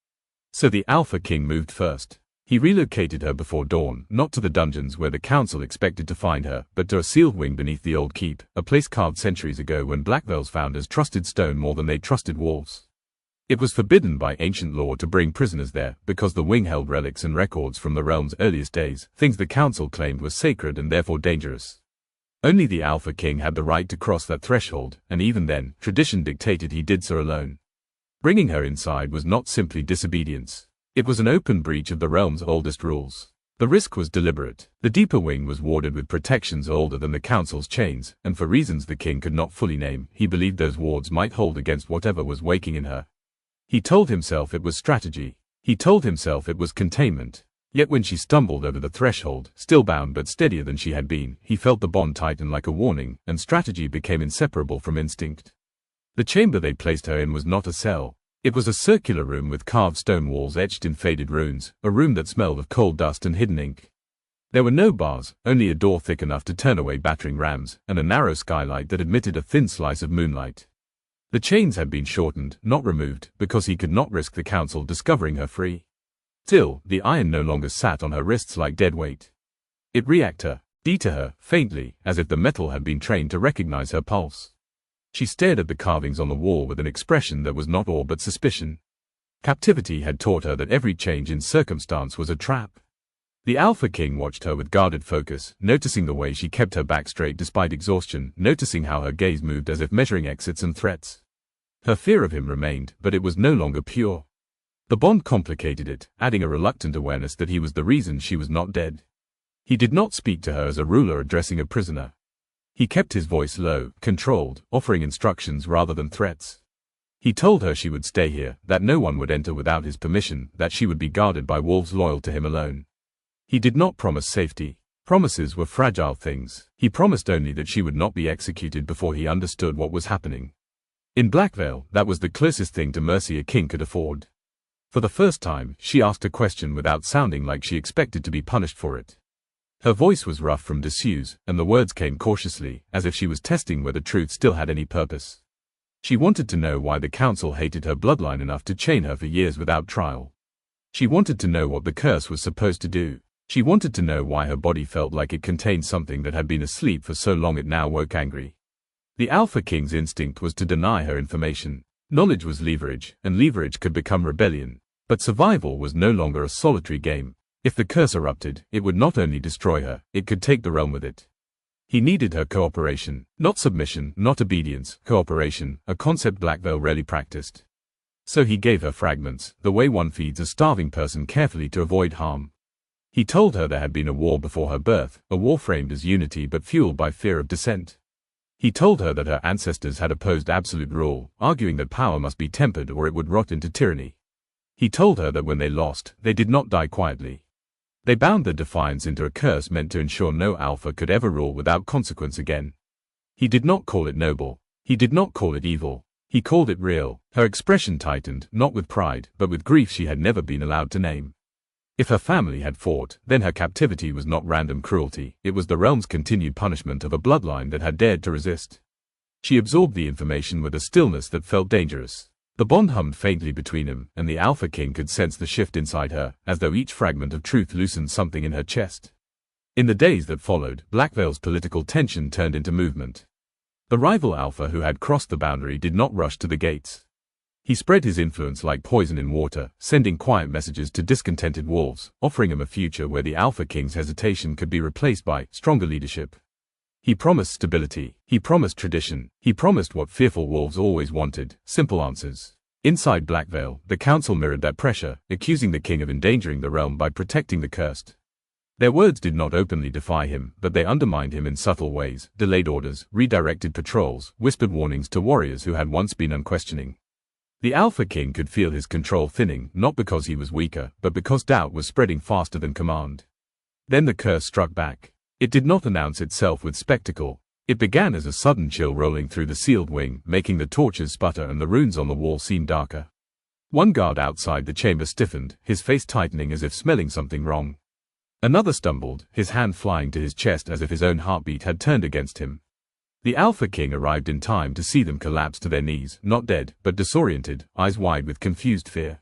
So the Alpha King moved first. He relocated her before dawn, not to the dungeons where the council expected to find her, but to a sealed wing beneath the old keep, a place carved centuries ago when Blackvale's founders trusted stone more than they trusted wolves. It was forbidden by ancient law to bring prisoners there, because the wing held relics and records from the realm's earliest days, things the council claimed were sacred and therefore dangerous. Only the Alpha King had the right to cross that threshold, and even then, tradition dictated he did so alone. Bringing her inside was not simply disobedience. It was an open breach of the realm's oldest rules. The risk was deliberate. The deeper wing was warded with protections older than the council's chains, and for reasons the king could not fully name, he believed those wards might hold against whatever was waking in her. He told himself it was strategy. He told himself it was containment. Yet when she stumbled over the threshold, still bound but steadier than she had been, he felt the bond tighten like a warning, and strategy became inseparable from instinct. The chamber they placed her in was not a cell. It was a circular room with carved stone walls etched in faded runes, a room that smelled of coal dust and hidden ink. There were no bars, only a door thick enough to turn away battering rams, and a narrow skylight that admitted a thin slice of moonlight. The chains had been shortened, not removed, because he could not risk the council discovering her free. Still, the iron no longer sat on her wrists like dead weight. It reacted her, beat to her, faintly, as if the metal had been trained to recognize her pulse. She stared at the carvings on the wall with an expression that was not awe but suspicion. Captivity had taught her that every change in circumstance was a trap. The Alpha King watched her with guarded focus, noticing the way she kept her back straight despite exhaustion, noticing how her gaze moved as if measuring exits and threats. Her fear of him remained, but it was no longer pure. The bond complicated it, adding a reluctant awareness that he was the reason she was not dead. He did not speak to her as a ruler addressing a prisoner. He kept his voice low, controlled, offering instructions rather than threats. He told her she would stay here, that no one would enter without his permission, that she would be guarded by wolves loyal to him alone. He did not promise safety. Promises were fragile things. He promised only that she would not be executed before he understood what was happening. In Blackvale, that was the closest thing to mercy a king could afford. For the first time, she asked a question without sounding like she expected to be punished for it. Her voice was rough from disuse, and the words came cautiously, as if she was testing whether truth still had any purpose. She wanted to know why the council hated her bloodline enough to chain her for years without trial. She wanted to know what the curse was supposed to do. She wanted to know why her body felt like it contained something that had been asleep for so long it now woke angry. The Alpha King's instinct was to deny her information. Knowledge was leverage, and leverage could become rebellion. But survival was no longer a solitary game. If the curse erupted, it would not only destroy her, it could take the realm with it. He needed her cooperation, not submission, not obedience, cooperation, a concept Blackveil rarely practiced. So he gave her fragments, the way one feeds a starving person carefully to avoid harm. He told her there had been a war before her birth, a war framed as unity but fueled by fear of dissent. He told her that her ancestors had opposed absolute rule, arguing that power must be tempered or it would rot into tyranny. He told her that when they lost, they did not die quietly. They bound their defiance into a curse meant to ensure no Alpha could ever rule without consequence again. He did not call it noble. He did not call it evil. He called it real. Her expression tightened, not with pride, but with grief she had never been allowed to name. If her family had fought, then her captivity was not random cruelty, it was the realm's continued punishment of a bloodline that had dared to resist. She absorbed the information with a stillness that felt dangerous. The bond hummed faintly between him, and the Alpha King could sense the shift inside her, as though each fragment of truth loosened something in her chest. In the days that followed, Blackveil's political tension turned into movement. The rival Alpha who had crossed the boundary did not rush to the gates. He spread his influence like poison in water, sending quiet messages to discontented wolves, offering him a future where the Alpha King's hesitation could be replaced by stronger leadership. He promised stability, he promised tradition, he promised what fearful wolves always wanted, simple answers. Inside Blackveil, the council mirrored that pressure, accusing the king of endangering the realm by protecting the cursed. Their words did not openly defy him, but they undermined him in subtle ways, delayed orders, redirected patrols, whispered warnings to warriors who had once been unquestioning. The Alpha King could feel his control thinning, not because he was weaker, but because doubt was spreading faster than command. Then the curse struck back. It did not announce itself with spectacle. It began as a sudden chill rolling through the sealed wing, making the torches sputter and the runes on the wall seem darker. One guard outside the chamber stiffened, his face tightening as if smelling something wrong. Another stumbled, his hand flying to his chest as if his own heartbeat had turned against him. The Alpha King arrived in time to see them collapse to their knees, not dead, but disoriented, eyes wide with confused fear.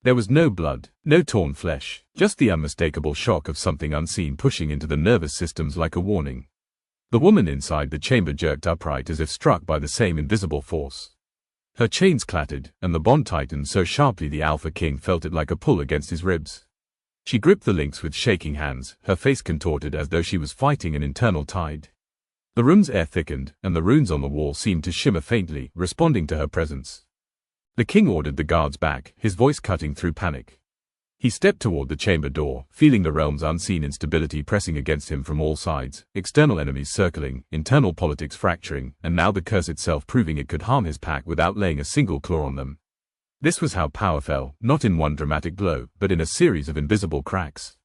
There was no blood, no torn flesh, just the unmistakable shock of something unseen pushing into the nervous systems like a warning. The woman inside the chamber jerked upright as if struck by the same invisible force. Her chains clattered, and the bond tightened so sharply the Alpha King felt it like a pull against his ribs. She gripped the links with shaking hands, her face contorted as though she was fighting an internal tide. The room's air thickened, and the runes on the wall seemed to shimmer faintly, responding to her presence. The king ordered the guards back, his voice cutting through panic. He stepped toward the chamber door, feeling the realm's unseen instability pressing against him from all sides, external enemies circling, internal politics fracturing, and now the curse itself proving it could harm his pack without laying a single claw on them. This was how power fell, not in one dramatic blow, but in a series of invisible cracks.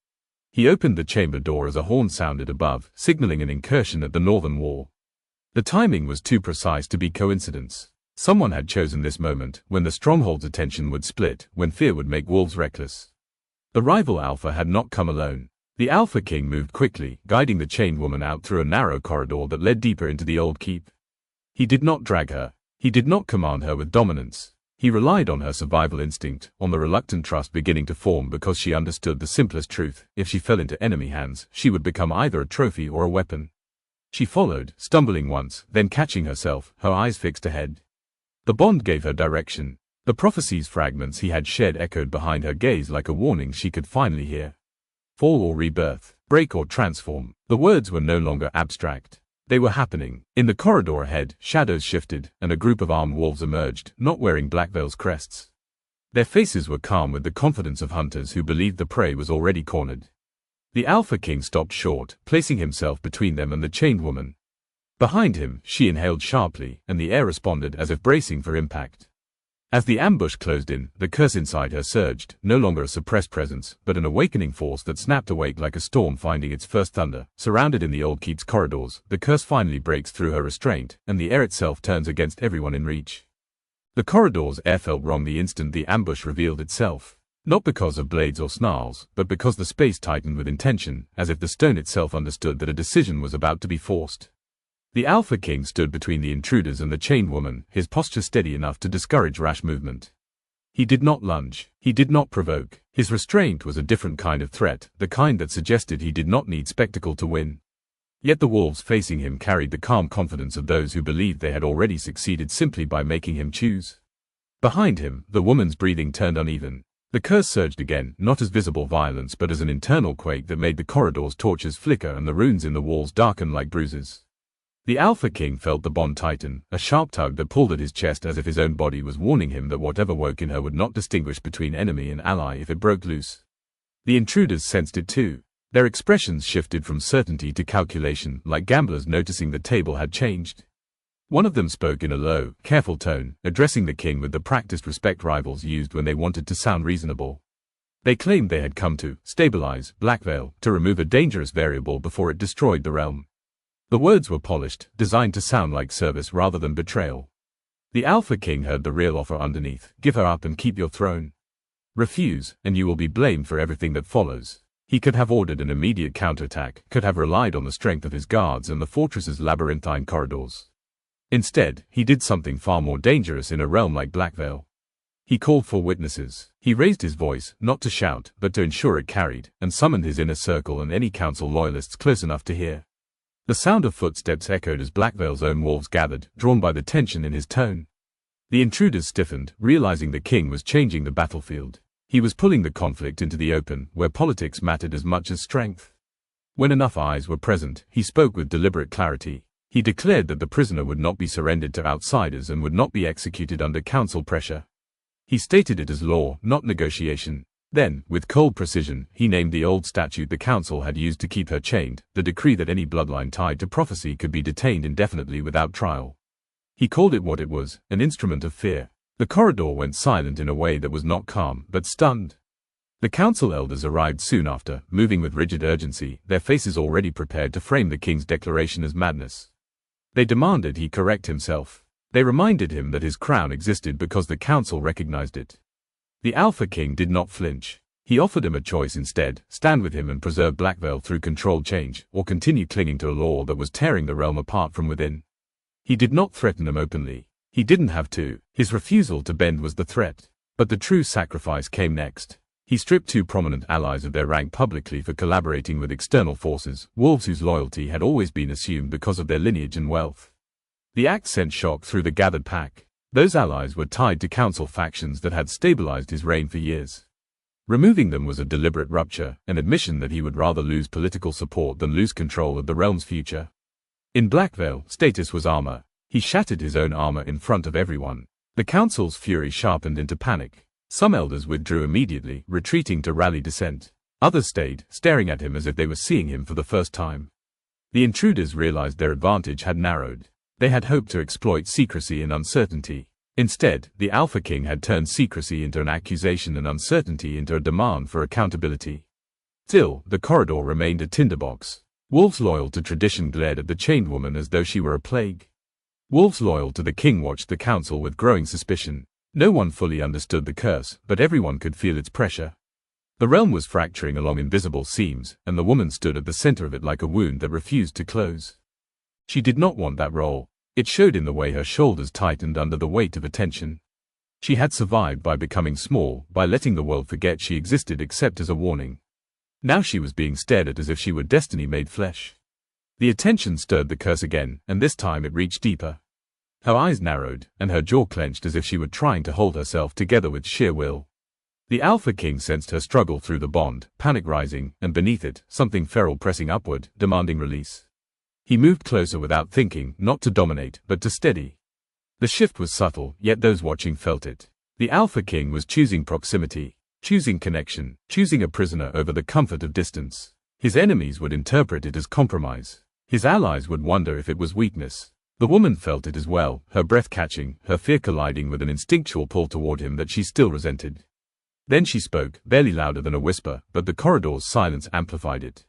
He opened the chamber door as a horn sounded above, signaling an incursion at the northern wall. The timing was too precise to be coincidence. Someone had chosen this moment, when the stronghold's attention would split, when fear would make wolves reckless. The rival Alpha had not come alone. The Alpha King moved quickly, guiding the chained woman out through a narrow corridor that led deeper into the old keep. He did not drag her. He did not command her with dominance. He relied on her survival instinct, on the reluctant trust beginning to form because she understood the simplest truth: if she fell into enemy hands, she would become either a trophy or a weapon. She followed, stumbling once, then catching herself, her eyes fixed ahead. The bond gave her direction. The prophecy's fragments he had shared echoed behind her gaze like a warning she could finally hear. Fall or rebirth, break or transform. The words were no longer abstract. They were happening. In the corridor ahead, shadows shifted, and a group of armed wolves emerged, not wearing Blackveil's crests. Their faces were calm with the confidence of hunters who believed the prey was already cornered. The Alpha King stopped short, placing himself between them and the chained woman. Behind him, she inhaled sharply, and the air responded as if bracing for impact. As the ambush closed in, the curse inside her surged, no longer a suppressed presence, but an awakening force that snapped awake like a storm finding its first thunder. Surrounded in the old keep's corridors, the curse finally breaks through her restraint, and the air itself turns against everyone in reach. The corridor's air felt wrong the instant the ambush revealed itself. Not because of blades or snarls, but because the space tightened with intention, as if the stone itself understood that a decision was about to be forced. The Alpha King stood between the intruders and the chained woman, his posture steady enough to discourage rash movement. He did not lunge. He did not provoke. His restraint was a different kind of threat, the kind that suggested he did not need spectacle to win. Yet the wolves facing him carried the calm confidence of those who believed they had already succeeded simply by making him choose. Behind him, the woman's breathing turned uneven. The curse surged again, not as visible violence but as an internal quake that made the corridor's torches flicker and the runes in the walls darken like bruises. The Alpha King felt the bond tighten, a sharp tug that pulled at his chest as if his own body was warning him that whatever woke in her would not distinguish between enemy and ally if it broke loose. The intruders sensed it too. Their expressions shifted from certainty to calculation, like gamblers noticing the table had changed. One of them spoke in a low, careful tone, addressing the king with the practiced respect rivals used when they wanted to sound reasonable. They claimed they had come to stabilize Blackveil, to remove a dangerous variable before it destroyed the realm. The words were polished, designed to sound like service rather than betrayal. The Alpha King heard the real offer underneath: give her up and keep your throne. Refuse, and you will be blamed for everything that follows. He could have ordered an immediate counterattack, could have relied on the strength of his guards and the fortress's labyrinthine corridors. Instead, he did something far more dangerous in a realm like Blackveil. He called for witnesses. He raised his voice, not to shout, but to ensure it carried, and summoned his inner circle and any council loyalists close enough to hear. The sound of footsteps echoed as Blackveil's own wolves gathered, drawn by the tension in his tone. The intruders stiffened, realizing the king was changing the battlefield. He was pulling the conflict into the open, where politics mattered as much as strength. When enough eyes were present, he spoke with deliberate clarity. He declared that the prisoner would not be surrendered to outsiders and would not be executed under council pressure. He stated it as law, not negotiation. Then, with cold precision, he named the old statute the council had used to keep her chained, the decree that any bloodline tied to prophecy could be detained indefinitely without trial. He called it what it was, an instrument of fear. The corridor went silent in a way that was not calm, but stunned. The council elders arrived soon after, moving with rigid urgency, their faces already prepared to frame the king's declaration as madness. They demanded he correct himself. They reminded him that his crown existed because the council recognized it. The Alpha King did not flinch. He offered him a choice instead: stand with him and preserve Blackveil through controlled change, or continue clinging to a law that was tearing the realm apart from within. He did not threaten him openly. He didn't have to. His refusal to bend was the threat. But the true sacrifice came next. He stripped two prominent allies of their rank publicly for collaborating with external forces, wolves whose loyalty had always been assumed because of their lineage and wealth. The act sent shock through the gathered pack. Those allies were tied to council factions that had stabilized his reign for years. Removing them was a deliberate rupture, an admission that he would rather lose political support than lose control of the realm's future. In Blackveil, status was armor. He shattered his own armor in front of everyone. The council's fury sharpened into panic. Some elders withdrew immediately, retreating to rally dissent. Others stayed, staring at him as if they were seeing him for the first time. The intruders realized their advantage had narrowed. They had hoped to exploit secrecy and uncertainty. Instead, the Alpha King had turned secrecy into an accusation and uncertainty into a demand for accountability. Still, the corridor remained a tinderbox. Wolves loyal to tradition glared at the chained woman as though she were a plague. Wolves loyal to the king watched the council with growing suspicion. No one fully understood the curse, but everyone could feel its pressure. The realm was fracturing along invisible seams, and the woman stood at the center of it like a wound that refused to close. She did not want that role. It showed in the way her shoulders tightened under the weight of attention. She had survived by becoming small, by letting the world forget she existed except as a warning. Now she was being stared at as if she were destiny made flesh. The attention stirred the curse again, and this time it reached deeper. Her eyes narrowed, and her jaw clenched as if she were trying to hold herself together with sheer will. The Alpha King sensed her struggle through the bond, panic rising, and beneath it, something feral pressing upward, demanding release. He moved closer without thinking, not to dominate, but to steady. The shift was subtle, yet those watching felt it. The Alpha King was choosing proximity, choosing connection, choosing a prisoner over the comfort of distance. His enemies would interpret it as compromise. His allies would wonder if it was weakness. The woman felt it as well, her breath catching, her fear colliding with an instinctual pull toward him that she still resented. Then she spoke, barely louder than a whisper, but the corridor's silence amplified it.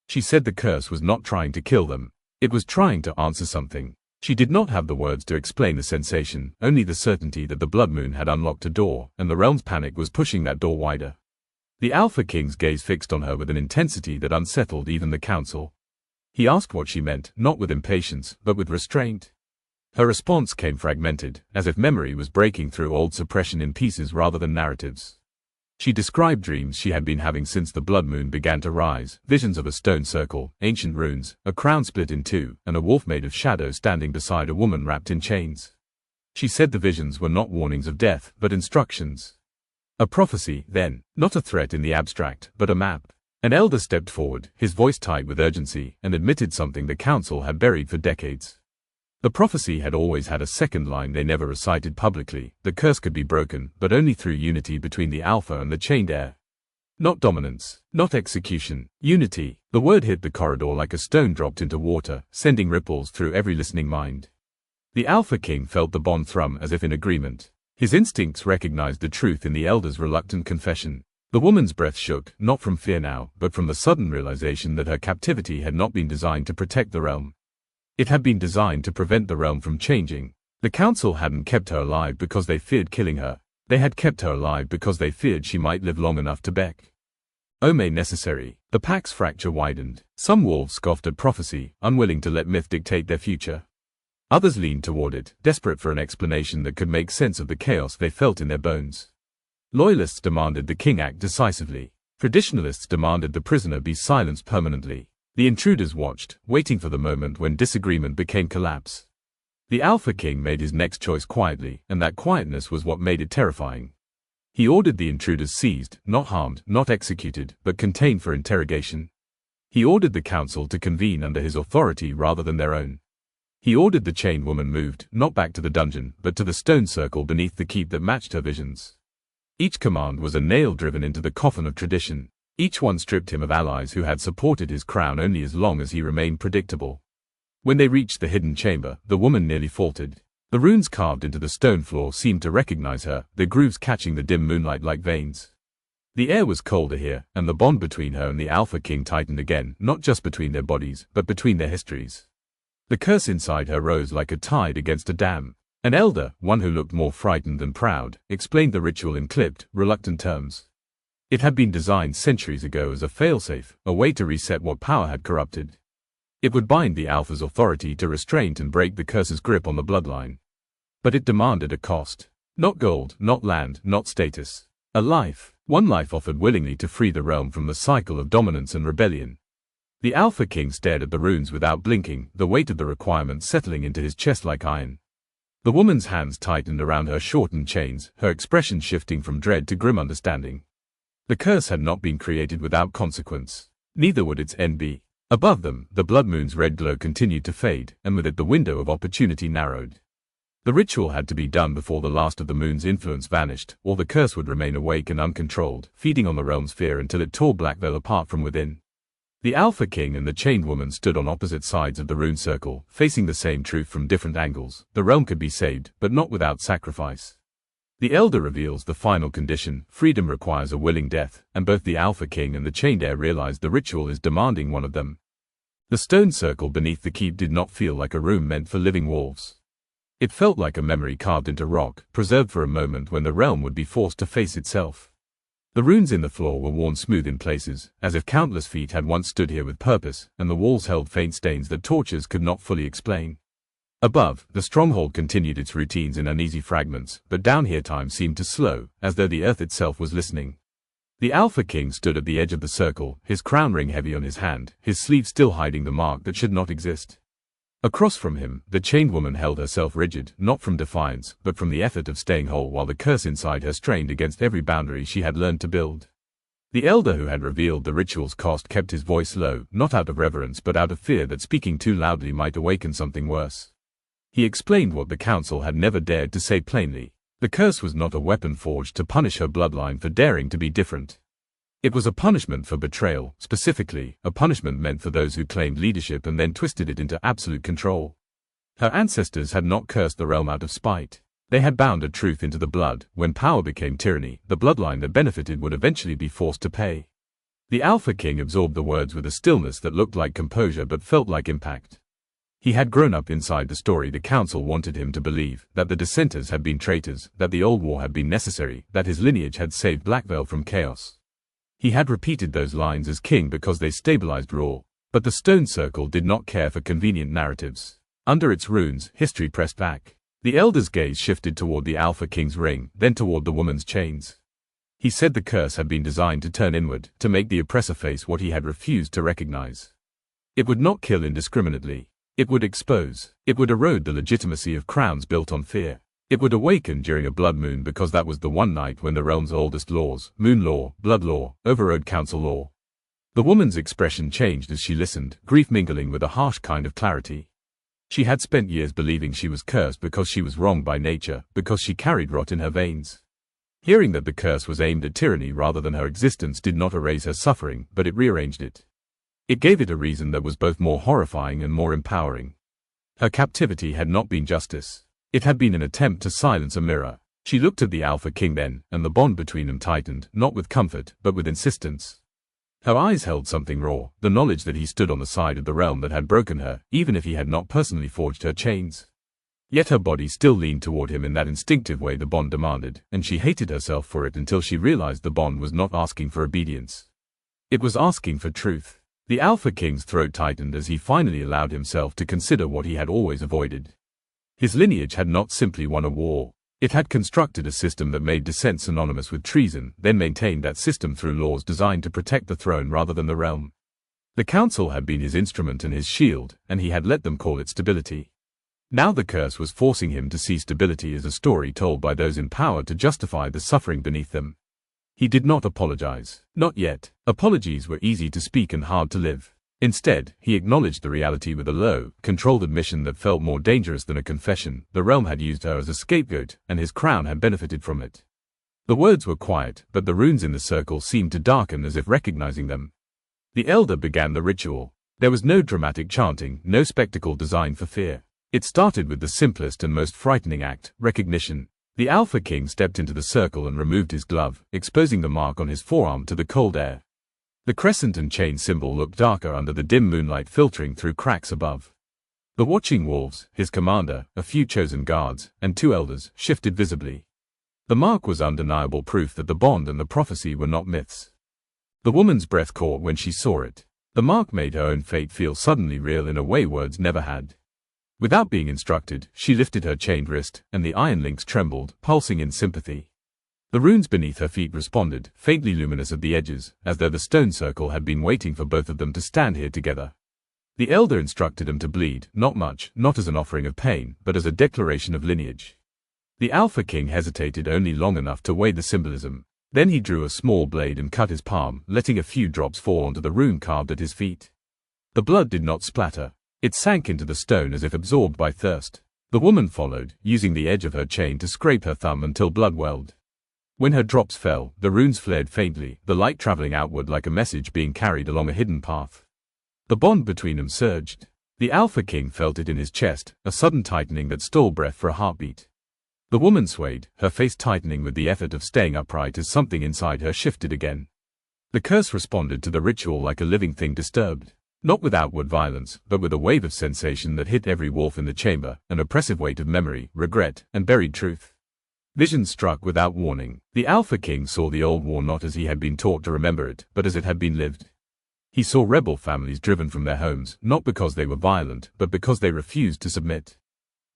She said the curse was not trying to kill them. It was trying to answer something. She did not have the words to explain the sensation, only the certainty that the blood moon had unlocked a door, and the realm's panic was pushing that door wider. The Alpha King's gaze fixed on her with an intensity that unsettled even the council. He asked what she meant, not with impatience, but with restraint. Her response came fragmented, as if memory was breaking through old suppression in pieces rather than narratives. She described dreams she had been having since the blood moon began to rise, visions of a stone circle, ancient runes, a crown split in two, and a wolf made of shadow standing beside a woman wrapped in chains. She said the visions were not warnings of death, but instructions. A prophecy, then, not a threat in the abstract, but a map. An elder stepped forward, his voice tight with urgency, and admitted something the council had buried for decades. The prophecy had always had a second line they never recited publicly. The curse could be broken, but only through unity between the Alpha and the chained heir. Not dominance, not execution, unity. The word hit the corridor like a stone dropped into water, sending ripples through every listening mind. The Alpha King felt the bond thrum as if in agreement. His instincts recognized the truth in the elder's reluctant confession. The woman's breath shook, not from fear now, but from the sudden realization that her captivity had not been designed to protect the realm. It had been designed to prevent the realm from changing. The council hadn't kept her alive because they feared killing her. They had kept her alive because they feared she might live long enough to beck. Ome necessary. The pack's fracture widened. Some wolves scoffed at prophecy, unwilling to let myth dictate their future. Others leaned toward it, desperate for an explanation that could make sense of the chaos they felt in their bones. Loyalists demanded the king act decisively. Traditionalists demanded the prisoner be silenced permanently. The intruders watched, waiting for the moment when disagreement became collapse. The Alpha King made his next choice quietly, and that quietness was what made it terrifying. He ordered the intruders seized, not harmed, not executed, but contained for interrogation. He ordered the council to convene under his authority rather than their own. He ordered the chained woman moved, not back to the dungeon, but to the stone circle beneath the keep that matched her visions. Each command was a nail driven into the coffin of tradition. Each one stripped him of allies who had supported his crown only as long as he remained predictable. When they reached the hidden chamber, the woman nearly faltered. The runes carved into the stone floor seemed to recognize her, their grooves catching the dim moonlight like veins. The air was colder here, and the bond between her and the Alpha King tightened again, not just between their bodies, but between their histories. The curse inside her rose like a tide against a dam. An elder, one who looked more frightened than proud, explained the ritual in clipped, reluctant terms. It had been designed centuries ago as a failsafe, a way to reset what power had corrupted. It would bind the Alpha's authority to restraint and break the curse's grip on the bloodline. But it demanded a cost. Not gold, not land, not status. A life. One life offered willingly to free the realm from the cycle of dominance and rebellion. The Alpha King stared at the runes without blinking, the weight of the requirement settling into his chest like iron. The woman's hands tightened around her shortened chains, her expression shifting from dread to grim understanding. The curse had not been created without consequence. Neither would its end be. Above them, the blood moon's red glow continued to fade, and with it the window of opportunity narrowed. The ritual had to be done before the last of the moon's influence vanished, or the curse would remain awake and uncontrolled, feeding on the realm's fear until it tore Blackveil apart from within. The Alpha King and the chained woman stood on opposite sides of the rune circle, facing the same truth from different angles. The realm could be saved, but not without sacrifice. The Elder reveals the final condition: freedom requires a willing death, and both the Alpha King and the chained heir realize the ritual is demanding one of them. The stone circle beneath the keep did not feel like a room meant for living wolves. It felt like a memory carved into rock, preserved for a moment when the realm would be forced to face itself. The runes in the floor were worn smooth in places, as if countless feet had once stood here with purpose, and the walls held faint stains that torches could not fully explain. Above, the stronghold continued its routines in uneasy fragments, but down here time seemed to slow, as though the earth itself was listening. The Alpha King stood at the edge of the circle, his crown ring heavy on his hand, his sleeve still hiding the mark that should not exist. Across from him, the chained woman held herself rigid, not from defiance, but from the effort of staying whole while the curse inside her strained against every boundary she had learned to build. The elder who had revealed the ritual's cost kept his voice low, not out of reverence but out of fear that speaking too loudly might awaken something worse. He explained what the council had never dared to say plainly. The curse was not a weapon forged to punish her bloodline for daring to be different. It was a punishment for betrayal, specifically, a punishment meant for those who claimed leadership and then twisted it into absolute control. Her ancestors had not cursed the realm out of spite. They had bound a truth into the blood: when power became tyranny, the bloodline that benefited would eventually be forced to pay. The Alpha King absorbed the words with a stillness that looked like composure but felt like impact. He had grown up inside the story the council wanted him to believe, that the dissenters had been traitors, that the old war had been necessary, that his lineage had saved Blackvale from chaos. He had repeated those lines as king because they stabilized rule, but the stone circle did not care for convenient narratives. Under its runes, history pressed back. The elder's gaze shifted toward the Alpha King's ring, then toward the woman's chains. He said the curse had been designed to turn inward, to make the oppressor face what he had refused to recognize. It would not kill indiscriminately. It would expose. It would erode the legitimacy of crowns built on fear. It would awaken during a blood moon because that was the one night when the realm's oldest laws, moon law, blood law, overrode council law. The woman's expression changed as she listened, grief mingling with a harsh kind of clarity. She had spent years believing she was cursed because she was wronged by nature, because she carried rot in her veins. Hearing that the curse was aimed at tyranny rather than her existence did not erase her suffering, but it rearranged it. It gave it a reason that was both more horrifying and more empowering. Her captivity had not been justice. It had been an attempt to silence a mirror. She looked at the Alpha King then, and the bond between them tightened, not with comfort, but with insistence. Her eyes held something raw, the knowledge that he stood on the side of the realm that had broken her, even if he had not personally forged her chains. Yet her body still leaned toward him in that instinctive way the bond demanded, and she hated herself for it until she realized the bond was not asking for obedience. It was asking for truth. The Alpha King's throat tightened as he finally allowed himself to consider what he had always avoided. His lineage had not simply won a war. It had constructed a system that made dissent synonymous with treason, then maintained that system through laws designed to protect the throne rather than the realm. The council had been his instrument and his shield, and he had let them call it stability. Now the curse was forcing him to see stability as a story told by those in power to justify the suffering beneath them. He did not apologize. Not yet. Apologies were easy to speak and hard to live. Instead, he acknowledged the reality with a low, controlled admission that felt more dangerous than a confession. The realm had used her as a scapegoat, and his crown had benefited from it. The words were quiet, but the runes in the circle seemed to darken as if recognizing them. The elder began the ritual. There was no dramatic chanting, no spectacle designed for fear. It started with the simplest and most frightening act, recognition. The Alpha King stepped into the circle and removed his glove, exposing the mark on his forearm to the cold air. The crescent and chain symbol looked darker under the dim moonlight filtering through cracks above. The watching wolves, his commander, a few chosen guards, and 2 elders, shifted visibly. The mark was undeniable proof that the bond and the prophecy were not myths. The woman's breath caught when she saw it. The mark made her own fate feel suddenly real in a way words never had. Without being instructed, she lifted her chained wrist, and the iron links trembled, pulsing in sympathy. The runes beneath her feet responded, faintly luminous at the edges, as though the stone circle had been waiting for both of them to stand here together. The elder instructed them to bleed, not much, not as an offering of pain, but as a declaration of lineage. The Alpha King hesitated only long enough to weigh the symbolism. Then he drew a small blade and cut his palm, letting a few drops fall onto the rune carved at his feet. The blood did not splatter. It sank into the stone as if absorbed by thirst. The woman followed, using the edge of her chain to scrape her thumb until blood welled. When her drops fell, the runes flared faintly, the light traveling outward like a message being carried along a hidden path. The bond between them surged. The Alpha King felt it in his chest, a sudden tightening that stole breath for a heartbeat. The woman swayed, her face tightening with the effort of staying upright as something inside her shifted again. The curse responded to the ritual like a living thing disturbed. Not with outward violence, but with a wave of sensation that hit every wolf in the chamber, an oppressive weight of memory, regret, and buried truth. Visions struck without warning. The Alpha King saw the old war not as he had been taught to remember it, but as it had been lived. He saw rebel families driven from their homes, not because they were violent, but because they refused to submit.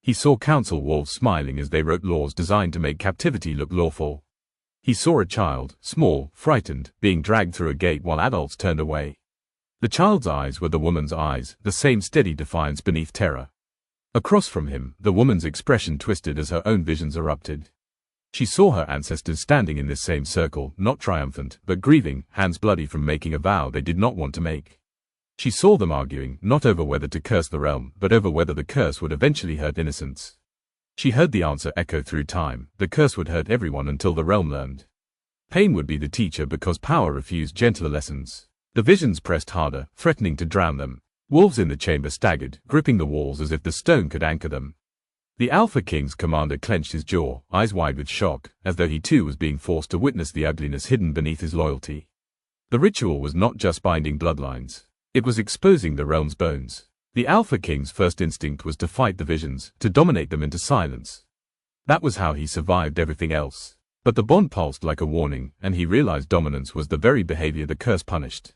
He saw council wolves smiling as they wrote laws designed to make captivity look lawful. He saw a child, small, frightened, being dragged through a gate while adults turned away. The child's eyes were the woman's eyes, the same steady defiance beneath terror. Across from him, the woman's expression twisted as her own visions erupted. She saw her ancestors standing in this same circle, not triumphant, but grieving, hands bloody from making a vow they did not want to make. She saw them arguing, not over whether to curse the realm, but over whether the curse would eventually hurt innocence. She heard the answer echo through time: the curse would hurt everyone until the realm learned. Pain would be the teacher because power refused gentler lessons. The visions pressed harder, threatening to drown them. Wolves in the chamber staggered, gripping the walls as if the stone could anchor them. The Alpha King's commander clenched his jaw, eyes wide with shock, as though he too was being forced to witness the ugliness hidden beneath his loyalty. The ritual was not just binding bloodlines. It was exposing the realm's bones. The Alpha King's first instinct was to fight the visions, to dominate them into silence. That was how he survived everything else. But the bond pulsed like a warning, and he realized dominance was the very behavior the curse punished.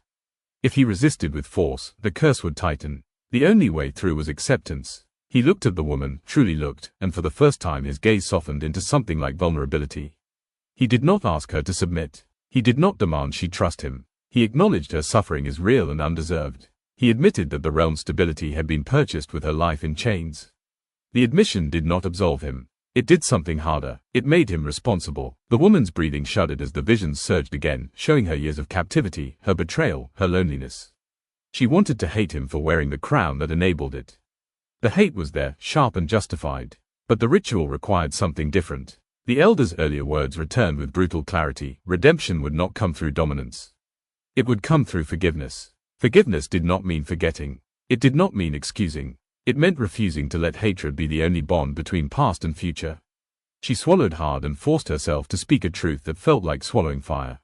If he resisted with force, the curse would tighten. The only way through was acceptance. He looked at the woman, truly looked, and for the first time his gaze softened into something like vulnerability. He did not ask her to submit. He did not demand she trust him. He acknowledged her suffering is real and undeserved. He admitted that the realm's stability had been purchased with her life in chains. The admission did not absolve him. It did something harder. It made him responsible. The woman's breathing shuddered as the visions surged again, showing her years of captivity, her betrayal, her loneliness. She wanted to hate him for wearing the crown that enabled it. The hate was there, sharp and justified. But the ritual required something different. The elder's earlier words returned with brutal clarity. Redemption would not come through dominance. It would come through forgiveness. Forgiveness did not mean forgetting. It did not mean excusing. It meant refusing to let hatred be the only bond between past and future. She swallowed hard and forced herself to speak a truth that felt like swallowing fire.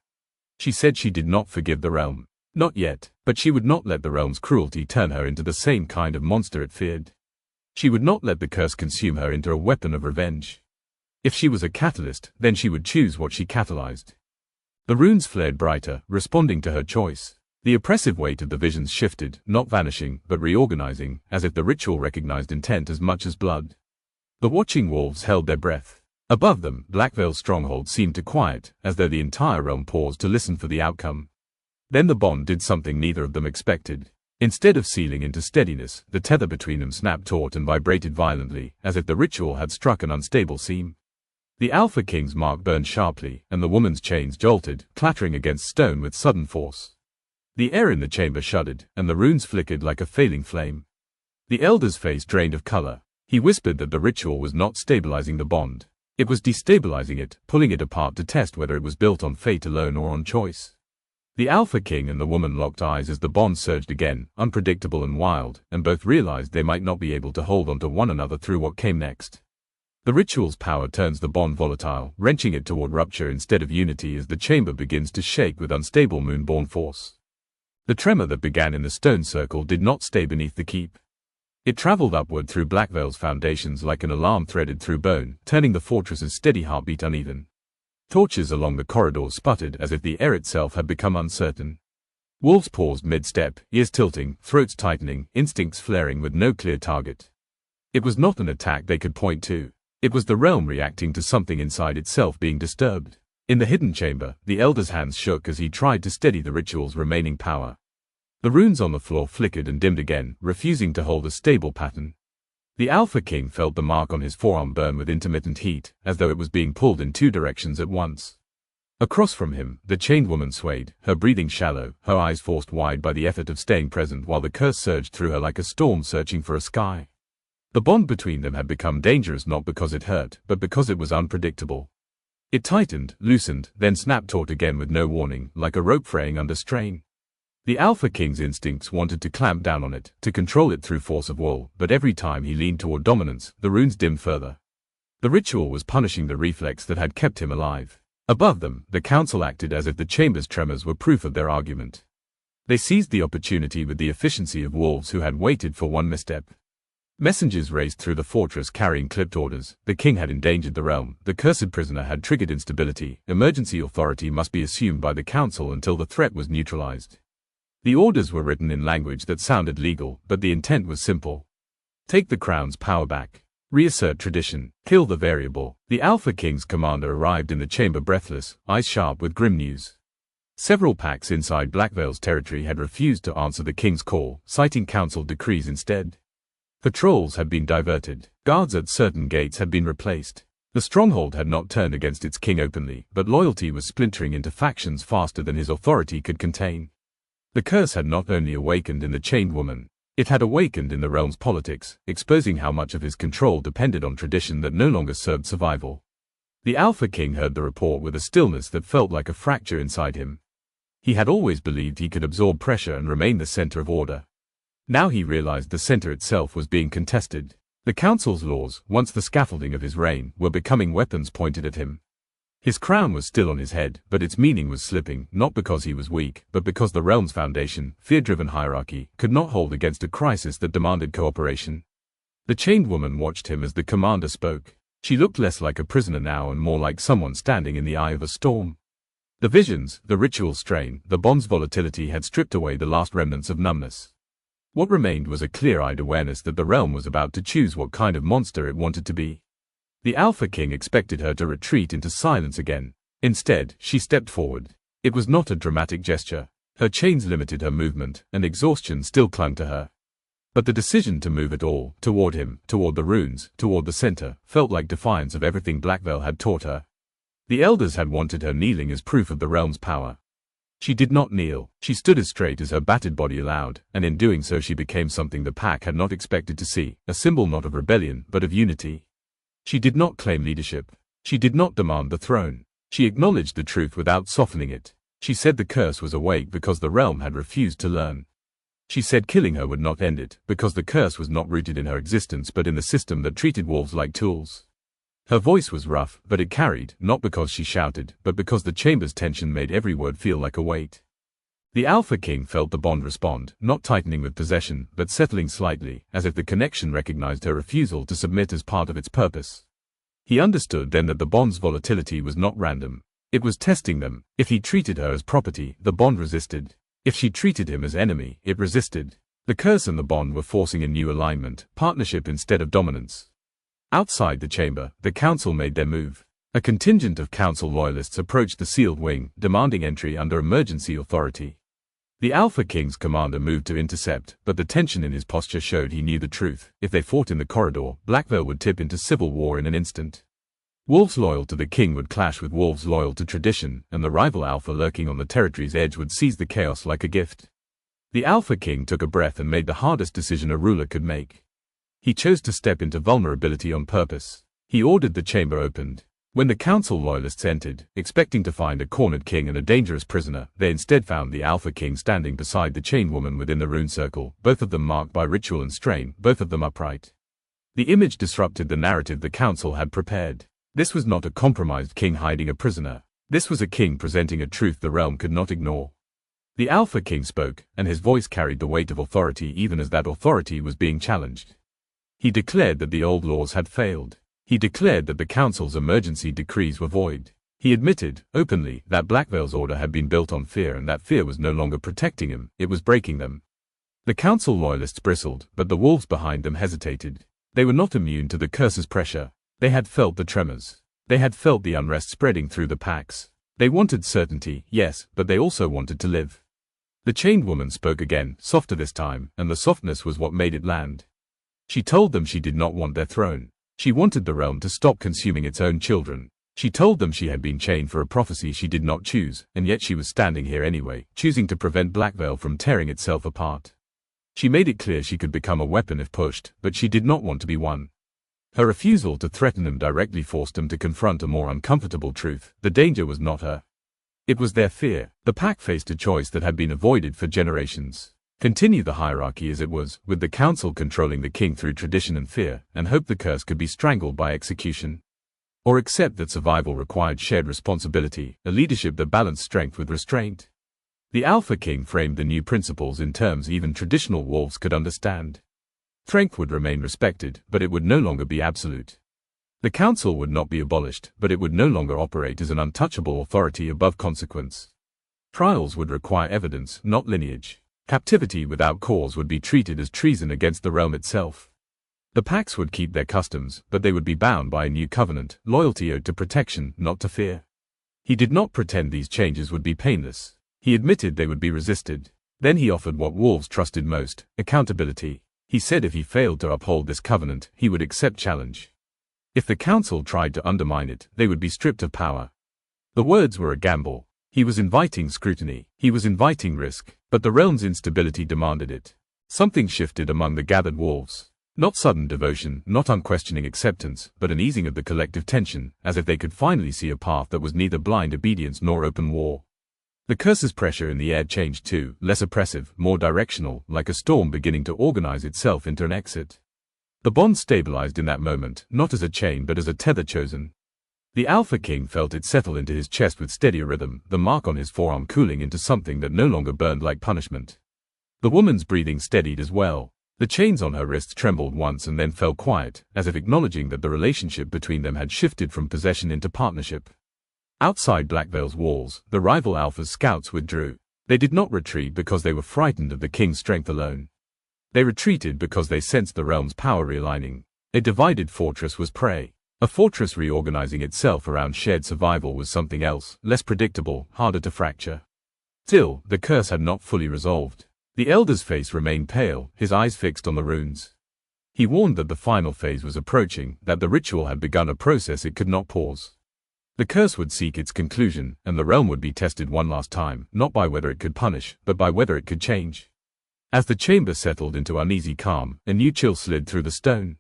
She said she did not forgive the realm. Not yet, but she would not let the realm's cruelty turn her into the same kind of monster it feared. She would not let the curse consume her into a weapon of revenge. If she was a catalyst, then she would choose what she catalyzed. The runes flared brighter, responding to her choice. The oppressive weight of the visions shifted, not vanishing, but reorganizing, as if the ritual recognized intent as much as blood. The watching wolves held their breath. Above them, Blackveil's stronghold seemed to quiet, as though the entire realm paused to listen for the outcome. Then the bond did something neither of them expected. Instead of sealing into steadiness, the tether between them snapped taut and vibrated violently, as if the ritual had struck an unstable seam. The Alpha King's mark burned sharply, and the woman's chains jolted, clattering against stone with sudden force. The air in the chamber shuddered, and the runes flickered like a failing flame. The elder's face drained of color. He whispered that the ritual was not stabilizing the bond. It was destabilizing it, pulling it apart to test whether it was built on fate alone or on choice. The Alpha King and the woman locked eyes as the bond surged again, unpredictable and wild, and both realized they might not be able to hold onto one another through what came next. The ritual's power turns the bond volatile, wrenching it toward rupture instead of unity as the chamber begins to shake with unstable moonborn force. The tremor that began in the stone circle did not stay beneath the keep. It traveled upward through Blackveil's foundations like an alarm threaded through bone, turning the fortress's steady heartbeat uneven. Torches along the corridors sputtered as if the air itself had become uncertain. Wolves paused mid-step, ears tilting, throats tightening, instincts flaring with no clear target. It was not an attack they could point to. It was the realm reacting to something inside itself being disturbed. In the hidden chamber, the elder's hands shook as he tried to steady the ritual's remaining power. The runes on the floor flickered and dimmed again, refusing to hold a stable pattern. The Alpha King felt the mark on his forearm burn with intermittent heat, as though it was being pulled in two directions at once. Across from him, the chained woman swayed, her breathing shallow, her eyes forced wide by the effort of staying present while the curse surged through her like a storm searching for a sky. The bond between them had become dangerous not because it hurt, but because it was unpredictable. It tightened, loosened, then snapped taut again with no warning, like a rope fraying under strain. The Alpha King's instincts wanted to clamp down on it, to control it through force of will, but every time he leaned toward dominance, the runes dimmed further. The ritual was punishing the reflex that had kept him alive. Above them, the council acted as if the chamber's tremors were proof of their argument. They seized the opportunity with the efficiency of wolves who had waited for one misstep. Messengers raced through the fortress carrying clipped orders. The king had endangered the realm. The cursed prisoner had triggered instability. Emergency authority must be assumed by the council until the threat was neutralized. The orders were written in language that sounded legal, but the intent was simple. Take the crown's power back. Reassert tradition. Kill the variable. The Alpha King's commander arrived in the chamber breathless, eyes sharp with grim news. Several packs inside Blackveil's territory had refused to answer the king's call, citing council decrees instead. Patrols had been diverted. Guards at certain gates had been replaced. The stronghold had not turned against its king openly, but loyalty was splintering into factions faster than his authority could contain. The curse had not only awakened in the chained woman, it had awakened in the realm's politics, exposing how much of his control depended on tradition that no longer served survival. The Alpha King heard the report with a stillness that felt like a fracture inside him. He had always believed he could absorb pressure and remain the center of order. Now he realized the center itself was being contested. The council's laws, once the scaffolding of his reign, were becoming weapons pointed at him. His crown was still on his head, but its meaning was slipping, not because he was weak, but because the realm's foundation, fear-driven hierarchy, could not hold against a crisis that demanded cooperation. The chained woman watched him as the commander spoke. She looked less like a prisoner now and more like someone standing in the eye of a storm. The visions, the ritual strain, the bond's volatility had stripped away the last remnants of numbness. What remained was a clear-eyed awareness that the realm was about to choose what kind of monster it wanted to be. The Alpha King expected her to retreat into silence again. Instead, she stepped forward. It was not a dramatic gesture. Her chains limited her movement, and exhaustion still clung to her. But the decision to move at all, toward him, toward the runes, toward the center, felt like defiance of everything Blackveil had taught her. The elders had wanted her kneeling as proof of the realm's power. She did not kneel. She stood as straight as her battered body allowed, and in doing so she became something the pack had not expected to see, a symbol not of rebellion, but of unity. She did not claim leadership. She did not demand the throne. She acknowledged the truth without softening it. She said the curse was awake because the realm had refused to learn. She said killing her would not end it, because the curse was not rooted in her existence but in the system that treated wolves like tools. Her voice was rough, but it carried, not because she shouted, but because the chamber's tension made every word feel like a weight. The Alpha King felt the bond respond, not tightening with possession, but settling slightly, as if the connection recognized her refusal to submit as part of its purpose. He understood then that the bond's volatility was not random. It was testing them. If he treated her as property, the bond resisted. If she treated him as enemy, it resisted. The curse and the bond were forcing a new alignment, partnership instead of dominance. Outside the chamber, the council made their move. A contingent of council loyalists approached the sealed wing, demanding entry under emergency authority. The Alpha King's commander moved to intercept, but the tension in his posture showed he knew the truth. If they fought in the corridor, Blackveil would tip into civil war in an instant. Wolves loyal to the king would clash with wolves loyal to tradition, and the rival Alpha lurking on the territory's edge would seize the chaos like a gift. The Alpha King took a breath and made the hardest decision a ruler could make. He chose to step into vulnerability on purpose. He ordered the chamber opened. When the council loyalists entered, expecting to find a cornered king and a dangerous prisoner, they instead found the Alpha King standing beside the chained woman within the rune circle, both of them marked by ritual and strain, both of them upright. The image disrupted the narrative the council had prepared. This was not a compromised king hiding a prisoner. This was a king presenting a truth the realm could not ignore. The Alpha King spoke, and his voice carried the weight of authority even as that authority was being challenged. He declared that the old laws had failed. He declared that the council's emergency decrees were void. He admitted, openly, that Blackveil's order had been built on fear and that fear was no longer protecting him, it was breaking them. The council loyalists bristled, but the wolves behind them hesitated. They were not immune to the curse's pressure. They had felt the tremors. They had felt the unrest spreading through the packs. They wanted certainty, yes, but they also wanted to live. The chained woman spoke again, softer this time, and the softness was what made it land. She told them she did not want their throne. She wanted the realm to stop consuming its own children. She told them she had been chained for a prophecy she did not choose, and yet she was standing here anyway, choosing to prevent Blackveil from tearing itself apart. She made it clear she could become a weapon if pushed, but she did not want to be one. Her refusal to threaten them directly forced them to confront a more uncomfortable truth. The danger was not her. It was their fear. The pack faced a choice that had been avoided for generations. Continue the hierarchy as it was, with the council controlling the king through tradition and fear, and hope the curse could be strangled by execution. Or accept that survival required shared responsibility, a leadership that balanced strength with restraint. The Alpha King framed the new principles in terms even traditional wolves could understand. Strength would remain respected, but it would no longer be absolute. The council would not be abolished, but it would no longer operate as an untouchable authority above consequence. Trials would require evidence, not lineage. Captivity without cause would be treated as treason against the realm itself. The packs would keep their customs, but they would be bound by a new covenant, loyalty owed to protection, not to fear. He did not pretend these changes would be painless. He admitted they would be resisted. Then he offered what wolves trusted most, accountability. He said if he failed to uphold this covenant, he would accept challenge. If the council tried to undermine it, they would be stripped of power. The words were a gamble. He was inviting scrutiny. He was inviting risk. But the realm's instability demanded it. Something shifted among the gathered wolves. Not sudden devotion, not unquestioning acceptance, but an easing of the collective tension, as if they could finally see a path that was neither blind obedience nor open war. The curse's pressure in the air changed too, less oppressive, more directional, like a storm beginning to organize itself into an exit. The bond stabilized in that moment, not as a chain but as a tether chosen. The Alpha King felt it settle into his chest with steadier rhythm, the mark on his forearm cooling into something that no longer burned like punishment. The woman's breathing steadied as well. The chains on her wrists trembled once and then fell quiet, as if acknowledging that the relationship between them had shifted from possession into partnership. Outside Blackveil's walls, the rival Alpha's scouts withdrew. They did not retreat because they were frightened of the king's strength alone. They retreated because they sensed the realm's power realigning. A divided fortress was prey. A fortress reorganizing itself around shared survival was something else, less predictable, harder to fracture. Still, the curse had not fully resolved. The Elder's face remained pale, his eyes fixed on the runes. He warned that the final phase was approaching, that the ritual had begun a process it could not pause. The curse would seek its conclusion, and the realm would be tested one last time, not by whether it could punish, but by whether it could change. As the chamber settled into uneasy calm, a new chill slid through the stone.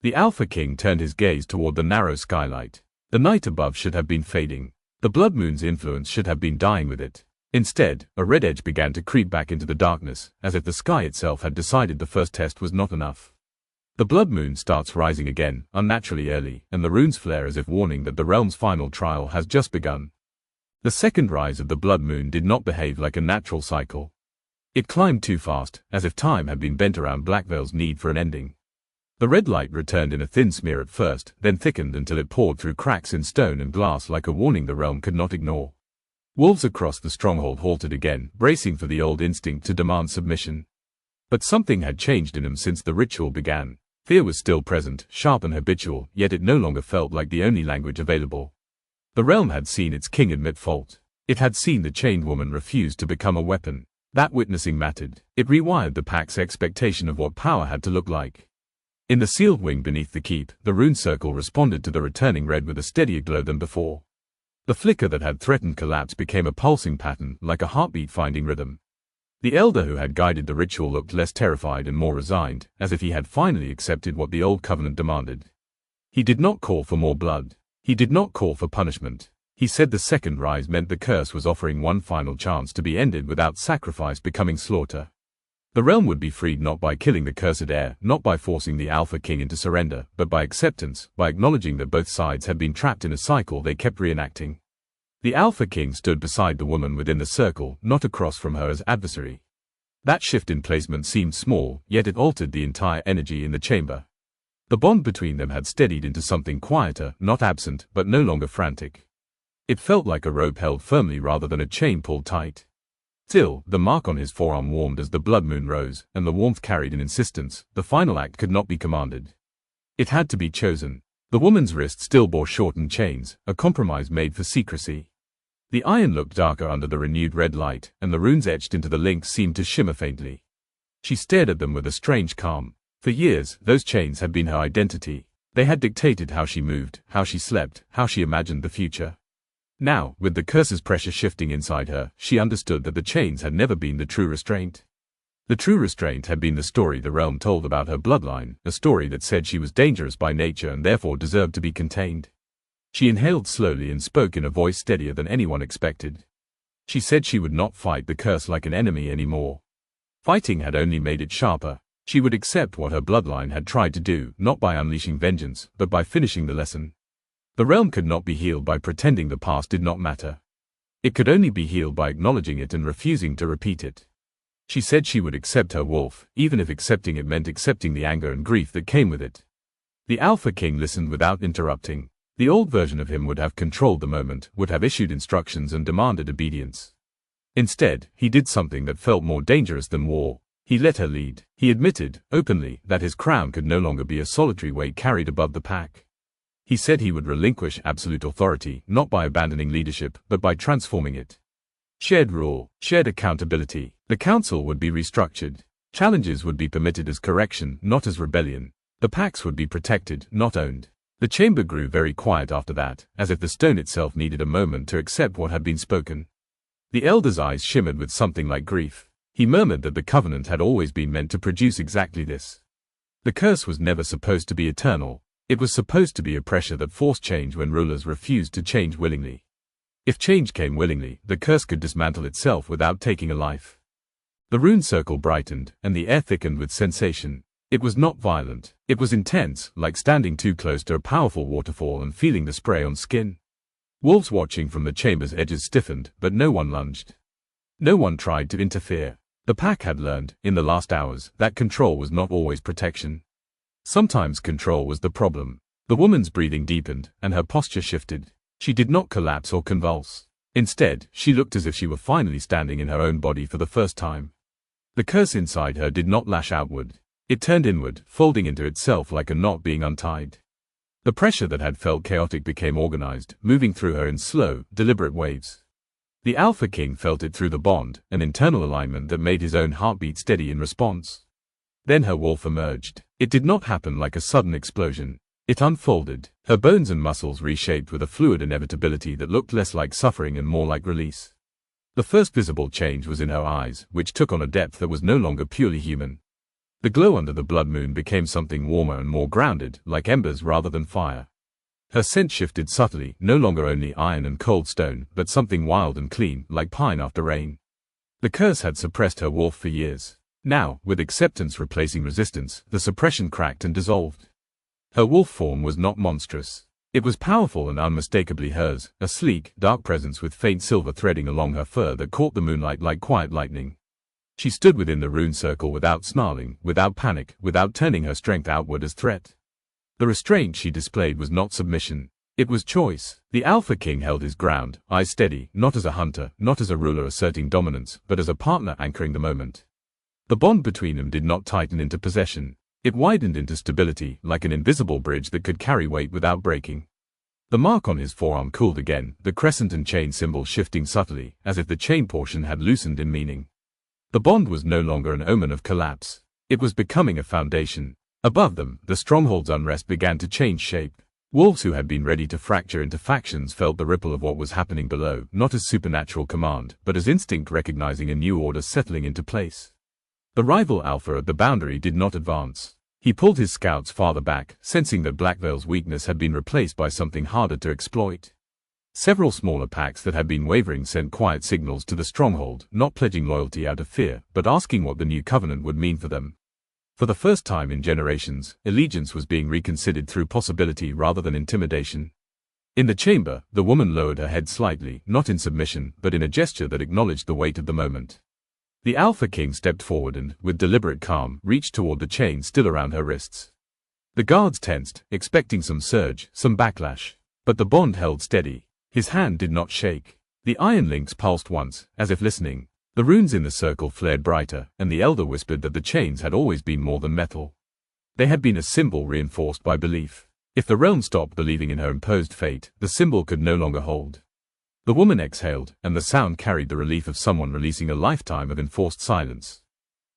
The Alpha King turned his gaze toward the narrow skylight. The night above should have been fading. The blood moon's influence should have been dying with it. Instead, a red edge began to creep back into the darkness, as if the sky itself had decided the first test was not enough. The blood moon starts rising again, unnaturally early, and the runes flare as if warning that the realm's final trial has just begun. The second rise of the blood moon did not behave like a natural cycle. It climbed too fast, as if time had been bent around Blackveil's need for an ending. The red light returned in a thin smear at first, then thickened until it poured through cracks in stone and glass like a warning the realm could not ignore. Wolves across the stronghold halted again, bracing for the old instinct to demand submission. But something had changed in them since the ritual began. Fear was still present, sharp and habitual, yet it no longer felt like the only language available. The realm had seen its king admit fault. It had seen the chained woman refuse to become a weapon. That witnessing mattered. It rewired the pack's expectation of what power had to look like. In the sealed wing beneath the keep, the rune circle responded to the returning red with a steadier glow than before. The flicker that had threatened collapse became a pulsing pattern, like a heartbeat finding rhythm. The elder who had guided the ritual looked less terrified and more resigned, as if he had finally accepted what the old covenant demanded. He did not call for more blood. He did not call for punishment. He said the second rise meant the curse was offering one final chance to be ended without sacrifice becoming slaughter. The realm would be freed not by killing the cursed heir, not by forcing the Alpha King into surrender, but by acceptance, by acknowledging that both sides had been trapped in a cycle they kept reenacting. The Alpha King stood beside the woman within the circle, not across from her as adversary. That shift in placement seemed small, yet it altered the entire energy in the chamber. The bond between them had steadied into something quieter, not absent, but no longer frantic. It felt like a rope held firmly rather than a chain pulled tight. Still, the mark on his forearm warmed as the blood moon rose, and the warmth carried an insistence. The final act could not be commanded. It had to be chosen. The woman's wrist still bore shortened chains, a compromise made for secrecy. The iron looked darker under the renewed red light, and the runes etched into the links seemed to shimmer faintly. She stared at them with a strange calm. For years, those chains had been her identity. They had dictated how she moved, how she slept, how she imagined the future. Now, with the curse's pressure shifting inside her, she understood that the chains had never been the true restraint. The true restraint had been the story the realm told about her bloodline, a story that said she was dangerous by nature and therefore deserved to be contained. She inhaled slowly and spoke in a voice steadier than anyone expected. She said she would not fight the curse like an enemy anymore. Fighting had only made it sharper. She would accept what her bloodline had tried to do, not by unleashing vengeance, but by finishing the lesson. The realm could not be healed by pretending the past did not matter. It could only be healed by acknowledging it and refusing to repeat it. She said she would accept her wolf, even if accepting it meant accepting the anger and grief that came with it. The Alpha King listened without interrupting. The old version of him would have controlled the moment, would have issued instructions and demanded obedience. Instead, he did something that felt more dangerous than war. He let her lead. He admitted, openly, that his crown could no longer be a solitary weight carried above the pack. He said he would relinquish absolute authority, not by abandoning leadership, but by transforming it. Shared rule, shared accountability. The council would be restructured. Challenges would be permitted as correction, not as rebellion. The packs would be protected, not owned. The chamber grew very quiet after that, as if the stone itself needed a moment to accept what had been spoken. The elder's eyes shimmered with something like grief. He murmured that the covenant had always been meant to produce exactly this. The curse was never supposed to be eternal. It was supposed to be a pressure that forced change when rulers refused to change willingly. If change came willingly, the curse could dismantle itself without taking a life. The rune circle brightened, and the air thickened with sensation. It was not violent. It was intense, like standing too close to a powerful waterfall and feeling the spray on skin. Wolves watching from the chamber's edges stiffened, but no one lunged. No one tried to interfere. The pack had learned, in the last hours, that control was not always protection. Sometimes control was the problem. The woman's breathing deepened, and her posture shifted. She did not collapse or convulse. Instead, she looked as if she were finally standing in her own body for the first time. The curse inside her did not lash outward. It turned inward, folding into itself like a knot being untied. The pressure that had felt chaotic became organized, moving through her in slow, deliberate waves. The Alpha King felt it through the bond, an internal alignment that made his own heartbeat steady in response. Then her wolf emerged. It did not happen like a sudden explosion. It unfolded, her bones and muscles reshaped with a fluid inevitability that looked less like suffering and more like release. The first visible change was in her eyes, which took on a depth that was no longer purely human. The glow under the blood moon became something warmer and more grounded, like embers rather than fire. Her scent shifted subtly, no longer only iron and cold stone, but something wild and clean, like pine after rain. The curse had suppressed her wolf for years. Now, with acceptance replacing resistance, the suppression cracked and dissolved. Her wolf form was not monstrous. It was powerful and unmistakably hers, a sleek, dark presence with faint silver threading along her fur that caught the moonlight like quiet lightning. She stood within the rune circle without snarling, without panic, without turning her strength outward as threat. The restraint she displayed was not submission. It was choice. The Alpha King held his ground, eyes steady, not as a hunter, not as a ruler asserting dominance, but as a partner anchoring the moment. The bond between them did not tighten into possession. It widened into stability, like an invisible bridge that could carry weight without breaking. The mark on his forearm cooled again, the crescent and chain symbol shifting subtly, as if the chain portion had loosened in meaning. The bond was no longer an omen of collapse. It was becoming a foundation. Above them, the stronghold's unrest began to change shape. Wolves who had been ready to fracture into factions felt the ripple of what was happening below, not as supernatural command, but as instinct recognizing a new order settling into place. The rival Alpha at the boundary did not advance. He pulled his scouts farther back, sensing that Blackveil's weakness had been replaced by something harder to exploit. Several smaller packs that had been wavering sent quiet signals to the stronghold, not pledging loyalty out of fear, but asking what the new covenant would mean for them. For the first time in generations, allegiance was being reconsidered through possibility rather than intimidation. In the chamber, the woman lowered her head slightly, not in submission, but in a gesture that acknowledged the weight of the moment. The Alpha King stepped forward and, with deliberate calm, reached toward the chain still around her wrists. The guards tensed, expecting some surge, some backlash. But the bond held steady. His hand did not shake. The iron links pulsed once, as if listening. The runes in the circle flared brighter, and the elder whispered that the chains had always been more than metal. They had been a symbol reinforced by belief. If the realm stopped believing in her imposed fate, the symbol could no longer hold. The woman exhaled, and the sound carried the relief of someone releasing a lifetime of enforced silence.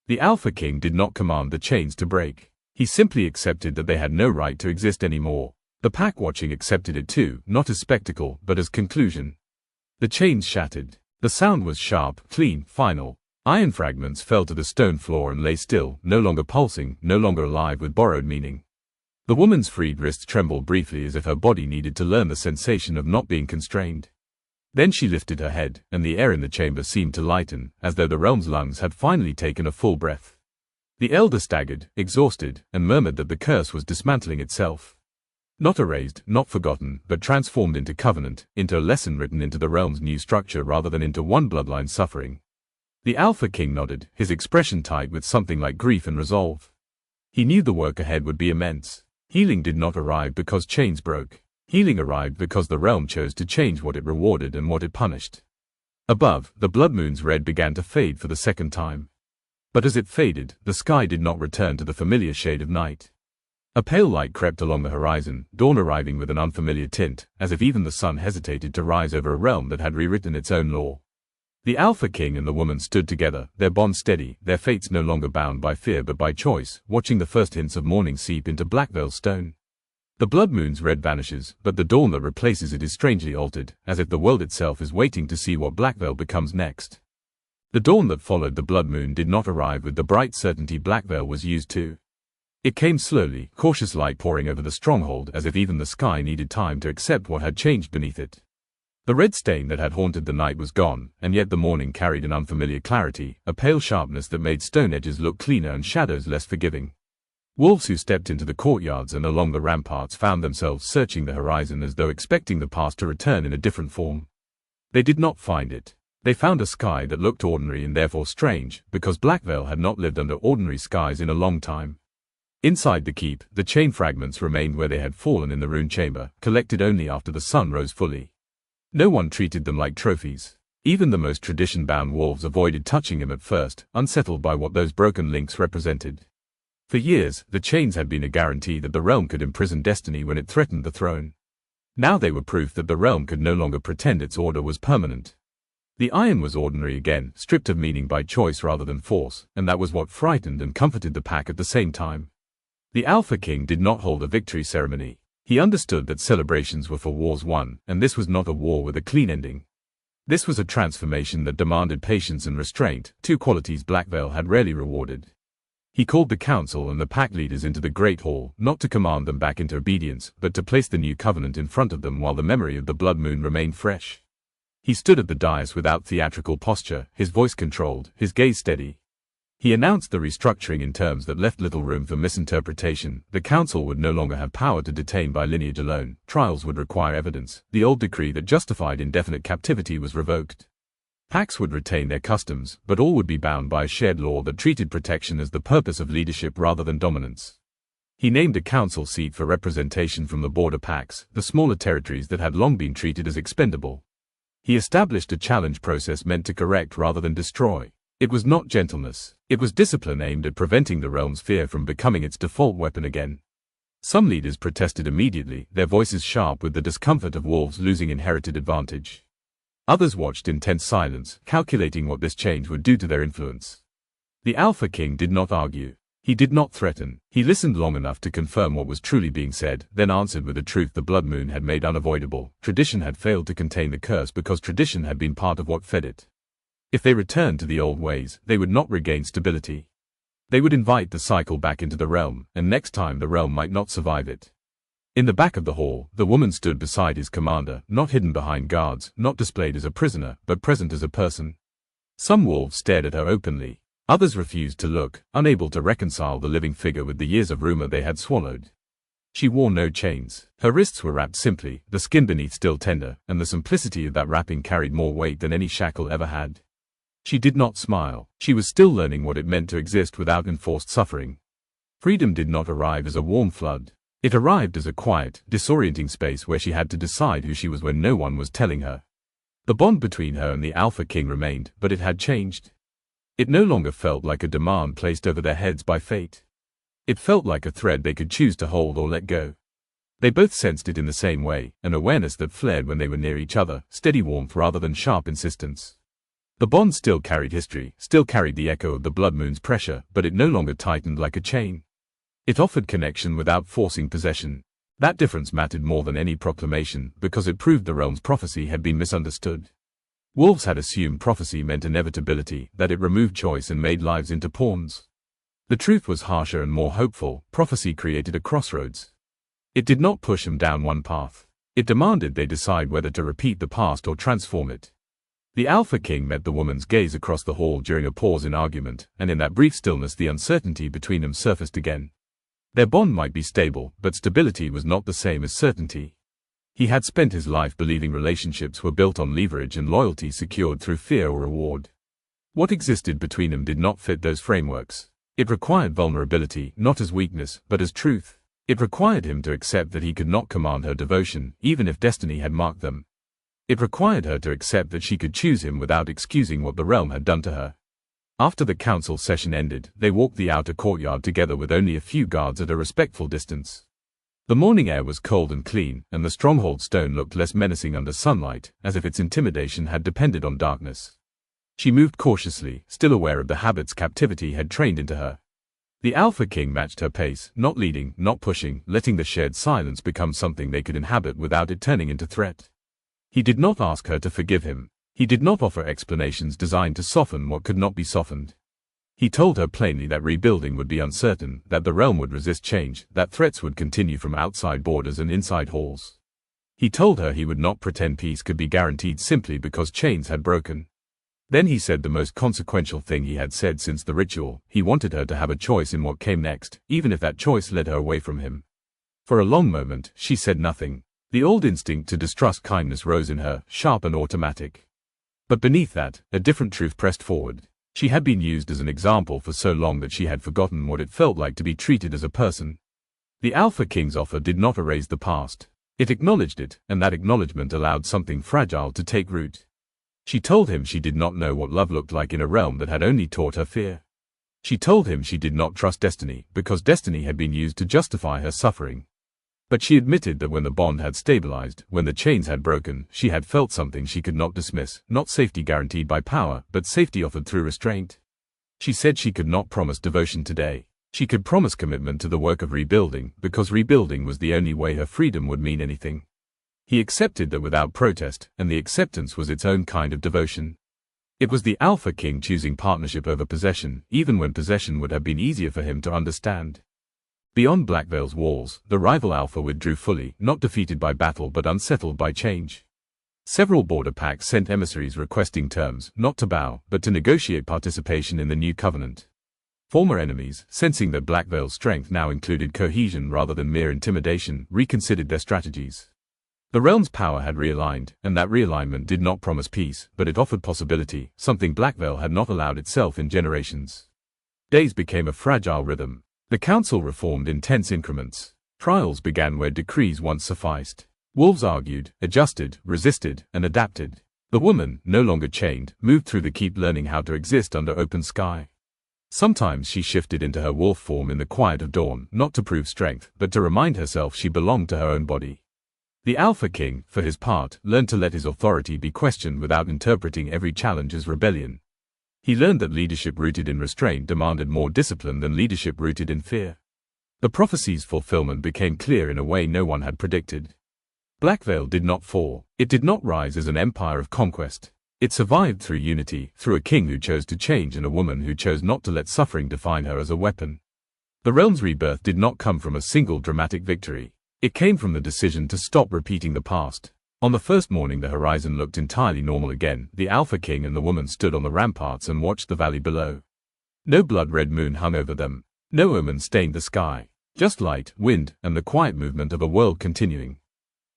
The Alpha King did not command the chains to break. He simply accepted that they had no right to exist anymore. The pack watching accepted it too, not as spectacle, but as conclusion. The chains shattered. The sound was sharp, clean, final. Iron fragments fell to the stone floor and lay still, no longer pulsing, no longer alive with borrowed meaning. The woman's freed wrists trembled briefly as if her body needed to learn the sensation of not being constrained. Then she lifted her head, and the air in the chamber seemed to lighten, as though the realm's lungs had finally taken a full breath. The elder staggered, exhausted, and murmured that the curse was dismantling itself. Not erased, not forgotten, but transformed into covenant, into a lesson written into the realm's new structure rather than into one bloodline suffering. The Alpha King nodded, his expression tight with something like grief and resolve. He knew the work ahead would be immense. Healing did not arrive because chains broke. Healing arrived because the realm chose to change what it rewarded and what it punished. Above, the blood moon's red began to fade for the second time. But as it faded, the sky did not return to the familiar shade of night. A pale light crept along the horizon, dawn arriving with an unfamiliar tint, as if even the sun hesitated to rise over a realm that had rewritten its own law. The Alpha King and the woman stood together, their bond steady, their fates no longer bound by fear but by choice, watching the first hints of morning seep into Blackveil's stone. The blood moon's red vanishes, but the dawn that replaces it is strangely altered, as if the world itself is waiting to see what Blackveil becomes next. The dawn that followed the blood moon did not arrive with the bright certainty Blackveil was used to. It came slowly, cautious light pouring over the stronghold as if even the sky needed time to accept what had changed beneath it. The red stain that had haunted the night was gone, and yet the morning carried an unfamiliar clarity, a pale sharpness that made stone edges look cleaner and shadows less forgiving. Wolves who stepped into the courtyards and along the ramparts found themselves searching the horizon as though expecting the past to return in a different form. They did not find it. They found a sky that looked ordinary and therefore strange, because Blackvale had not lived under ordinary skies in a long time. Inside the keep, the chain fragments remained where they had fallen in the rune chamber, collected only after the sun rose fully. No one treated them like trophies. Even the most tradition-bound wolves avoided touching him at first, unsettled by what those broken links represented. For years, the chains had been a guarantee that the realm could imprison destiny when it threatened the throne. Now they were proof that the realm could no longer pretend its order was permanent. The iron was ordinary again, stripped of meaning by choice rather than force, and that was what frightened and comforted the pack at the same time. The Alpha King did not hold a victory ceremony. He understood that celebrations were for wars won, and this was not a war with a clean ending. This was a transformation that demanded patience and restraint, two qualities Blackvale had rarely rewarded. He called the council and the pack leaders into the Great Hall, not to command them back into obedience, but to place the new covenant in front of them while the memory of the blood moon remained fresh. He stood at the dais without theatrical posture, his voice controlled, his gaze steady. He announced the restructuring in terms that left little room for misinterpretation. The council would no longer have power to detain by lineage alone. Trials would require evidence. The old decree that justified indefinite captivity was revoked. Packs would retain their customs, but all would be bound by a shared law that treated protection as the purpose of leadership rather than dominance. He named a council seat for representation from the border packs, the smaller territories that had long been treated as expendable. He established a challenge process meant to correct rather than destroy. It was not gentleness. It was discipline aimed at preventing the realm's fear from becoming its default weapon again. Some leaders protested immediately, their voices sharp with the discomfort of wolves losing inherited advantage. Others watched in tense silence, calculating what this change would do to their influence. The Alpha King did not argue. He did not threaten. He listened long enough to confirm what was truly being said, then answered with a truth the blood moon had made unavoidable. Tradition had failed to contain the curse because tradition had been part of what fed it. If they returned to the old ways, they would not regain stability. They would invite the cycle back into the realm, and next time the realm might not survive it. In the back of the hall, the woman stood beside his commander, not hidden behind guards, not displayed as a prisoner, but present as a person. Some wolves stared at her openly. Others refused to look, unable to reconcile the living figure with the years of rumor they had swallowed. She wore no chains. Her wrists were wrapped simply, the skin beneath still tender, and the simplicity of that wrapping carried more weight than any shackle ever had. She did not smile. She was still learning what it meant to exist without enforced suffering. Freedom did not arrive as a warm flood. It arrived as a quiet, disorienting space where she had to decide who she was when no one was telling her. The bond between her and the Alpha King remained, but it had changed. It no longer felt like a demand placed over their heads by fate. It felt like a thread they could choose to hold or let go. They both sensed it in the same way, an awareness that flared when they were near each other, steady warmth rather than sharp insistence. The bond still carried history, still carried the echo of the blood moon's pressure, but it no longer tightened like a chain. It offered connection without forcing possession. That difference mattered more than any proclamation, because it proved the realm's prophecy had been misunderstood. Wolves had assumed prophecy meant inevitability, that it removed choice and made lives into pawns. The truth was harsher and more hopeful. Prophecy created a crossroads. It did not push them down one path. It demanded they decide whether to repeat the past or transform it. The Alpha King met the woman's gaze across the hall during a pause in argument, and in that brief stillness the uncertainty between them surfaced again. Their bond might be stable, but stability was not the same as certainty. He had spent his life believing relationships were built on leverage and loyalty secured through fear or reward. What existed between them did not fit those frameworks. It required vulnerability, not as weakness, but as truth. It required him to accept that he could not command her devotion, even if destiny had marked them. It required her to accept that she could choose him without excusing what the realm had done to her. After the council session ended, they walked the outer courtyard together with only a few guards at a respectful distance. The morning air was cold and clean, and the stronghold stone looked less menacing under sunlight, as if its intimidation had depended on darkness. She moved cautiously, still aware of the habits captivity had trained into her. The Alpha King matched her pace, not leading, not pushing, letting the shared silence become something they could inhabit without it turning into threat. He did not ask her to forgive him. He did not offer explanations designed to soften what could not be softened. He told her plainly that rebuilding would be uncertain, that the realm would resist change, that threats would continue from outside borders and inside halls. He told her he would not pretend peace could be guaranteed simply because chains had broken. Then he said the most consequential thing he had said since the ritual. He wanted her to have a choice in what came next, even if that choice led her away from him. For a long moment, she said nothing. The old instinct to distrust kindness rose in her, sharp and automatic. But beneath that, a different truth pressed forward. She had been used as an example for so long that she had forgotten what it felt like to be treated as a person. The Alpha King's offer did not erase the past. It acknowledged it, and that acknowledgement allowed something fragile to take root. She told him she did not know what love looked like in a realm that had only taught her fear. She told him she did not trust destiny, because destiny had been used to justify her suffering. But she admitted that when the bond had stabilized, when the chains had broken, she had felt something she could not dismiss, not safety guaranteed by power, but safety offered through restraint. She said she could not promise devotion today. She could promise commitment to the work of rebuilding, because rebuilding was the only way her freedom would mean anything. He accepted that without protest, and the acceptance was its own kind of devotion. It was the Alpha King choosing partnership over possession, even when possession would have been easier for him to understand. Beyond Blackveil's walls, the rival Alpha withdrew fully, not defeated by battle but unsettled by change. Several border pacts sent emissaries requesting terms, not to bow, but to negotiate participation in the new covenant. Former enemies, sensing that Blackveil's strength now included cohesion rather than mere intimidation, reconsidered their strategies. The realm's power had realigned, and that realignment did not promise peace, but it offered possibility, something Blackveil had not allowed itself in generations. Days became a fragile rhythm. The council reformed in tense increments. Trials began where decrees once sufficed. Wolves argued, adjusted, resisted, and adapted. The woman, no longer chained, moved through the keep learning how to exist under open sky. Sometimes she shifted into her wolf form in the quiet of dawn, not to prove strength, but to remind herself she belonged to her own body. The Alpha King, for his part, learned to let his authority be questioned without interpreting every challenge as rebellion. He learned that leadership rooted in restraint demanded more discipline than leadership rooted in fear. The prophecy's fulfillment became clear in a way no one had predicted. Blackveil did not fall. It did not rise as an empire of conquest. It survived through unity, through a king who chose to change and a woman who chose not to let suffering define her as a weapon. The realm's rebirth did not come from a single dramatic victory. It came from the decision to stop repeating the past. On the first morning the horizon looked entirely normal again. The Alpha King and the woman stood on the ramparts and watched the valley below. No blood-red moon hung over them. No omen stained the sky. Just light, wind, and the quiet movement of a world continuing.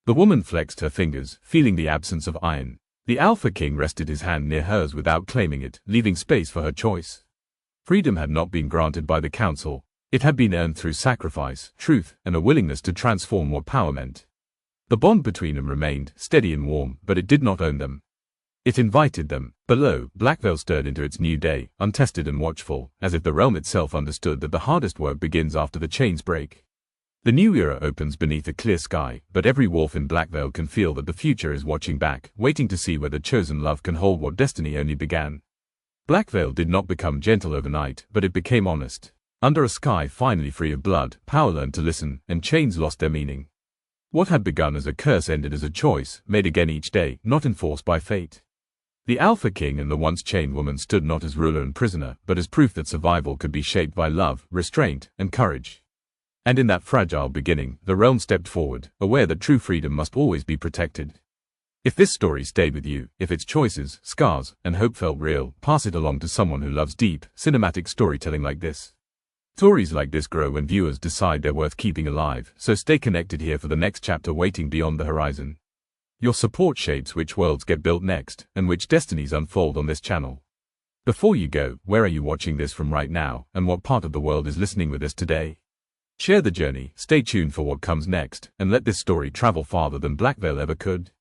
The woman flexed her fingers, feeling the absence of iron. The Alpha King rested his hand near hers without claiming it, leaving space for her choice. Freedom had not been granted by the council. It had been earned through sacrifice, truth, and a willingness to transform what power meant. The bond between them remained, steady and warm, but it did not own them. It invited them. Below, Blackveil stirred into its new day, untested and watchful, as if the realm itself understood that the hardest work begins after the chains break. The new era opens beneath a clear sky, but every wolf in Blackveil can feel that the future is watching back, waiting to see whether chosen love can hold what destiny only began. Blackveil did not become gentle overnight, but it became honest. Under a sky finally free of blood, power learned to listen, and chains lost their meaning. What had begun as a curse ended as a choice, made again each day, not enforced by fate. The Alpha King and the once chained woman stood not as ruler and prisoner, but as proof that survival could be shaped by love, restraint, and courage. And in that fragile beginning, the realm stepped forward, aware that true freedom must always be protected. If this story stayed with you, if its choices, scars, and hope felt real, pass it along to someone who loves deep, cinematic storytelling like this. Stories like this grow when viewers decide they're worth keeping alive, so stay connected here for the next chapter waiting beyond the horizon. Your support shapes which worlds get built next, and which destinies unfold on this channel. Before you go, where are you watching this from right now, and what part of the world is listening with us today? Share the journey, stay tuned for what comes next, and let this story travel farther than Blackveil ever could.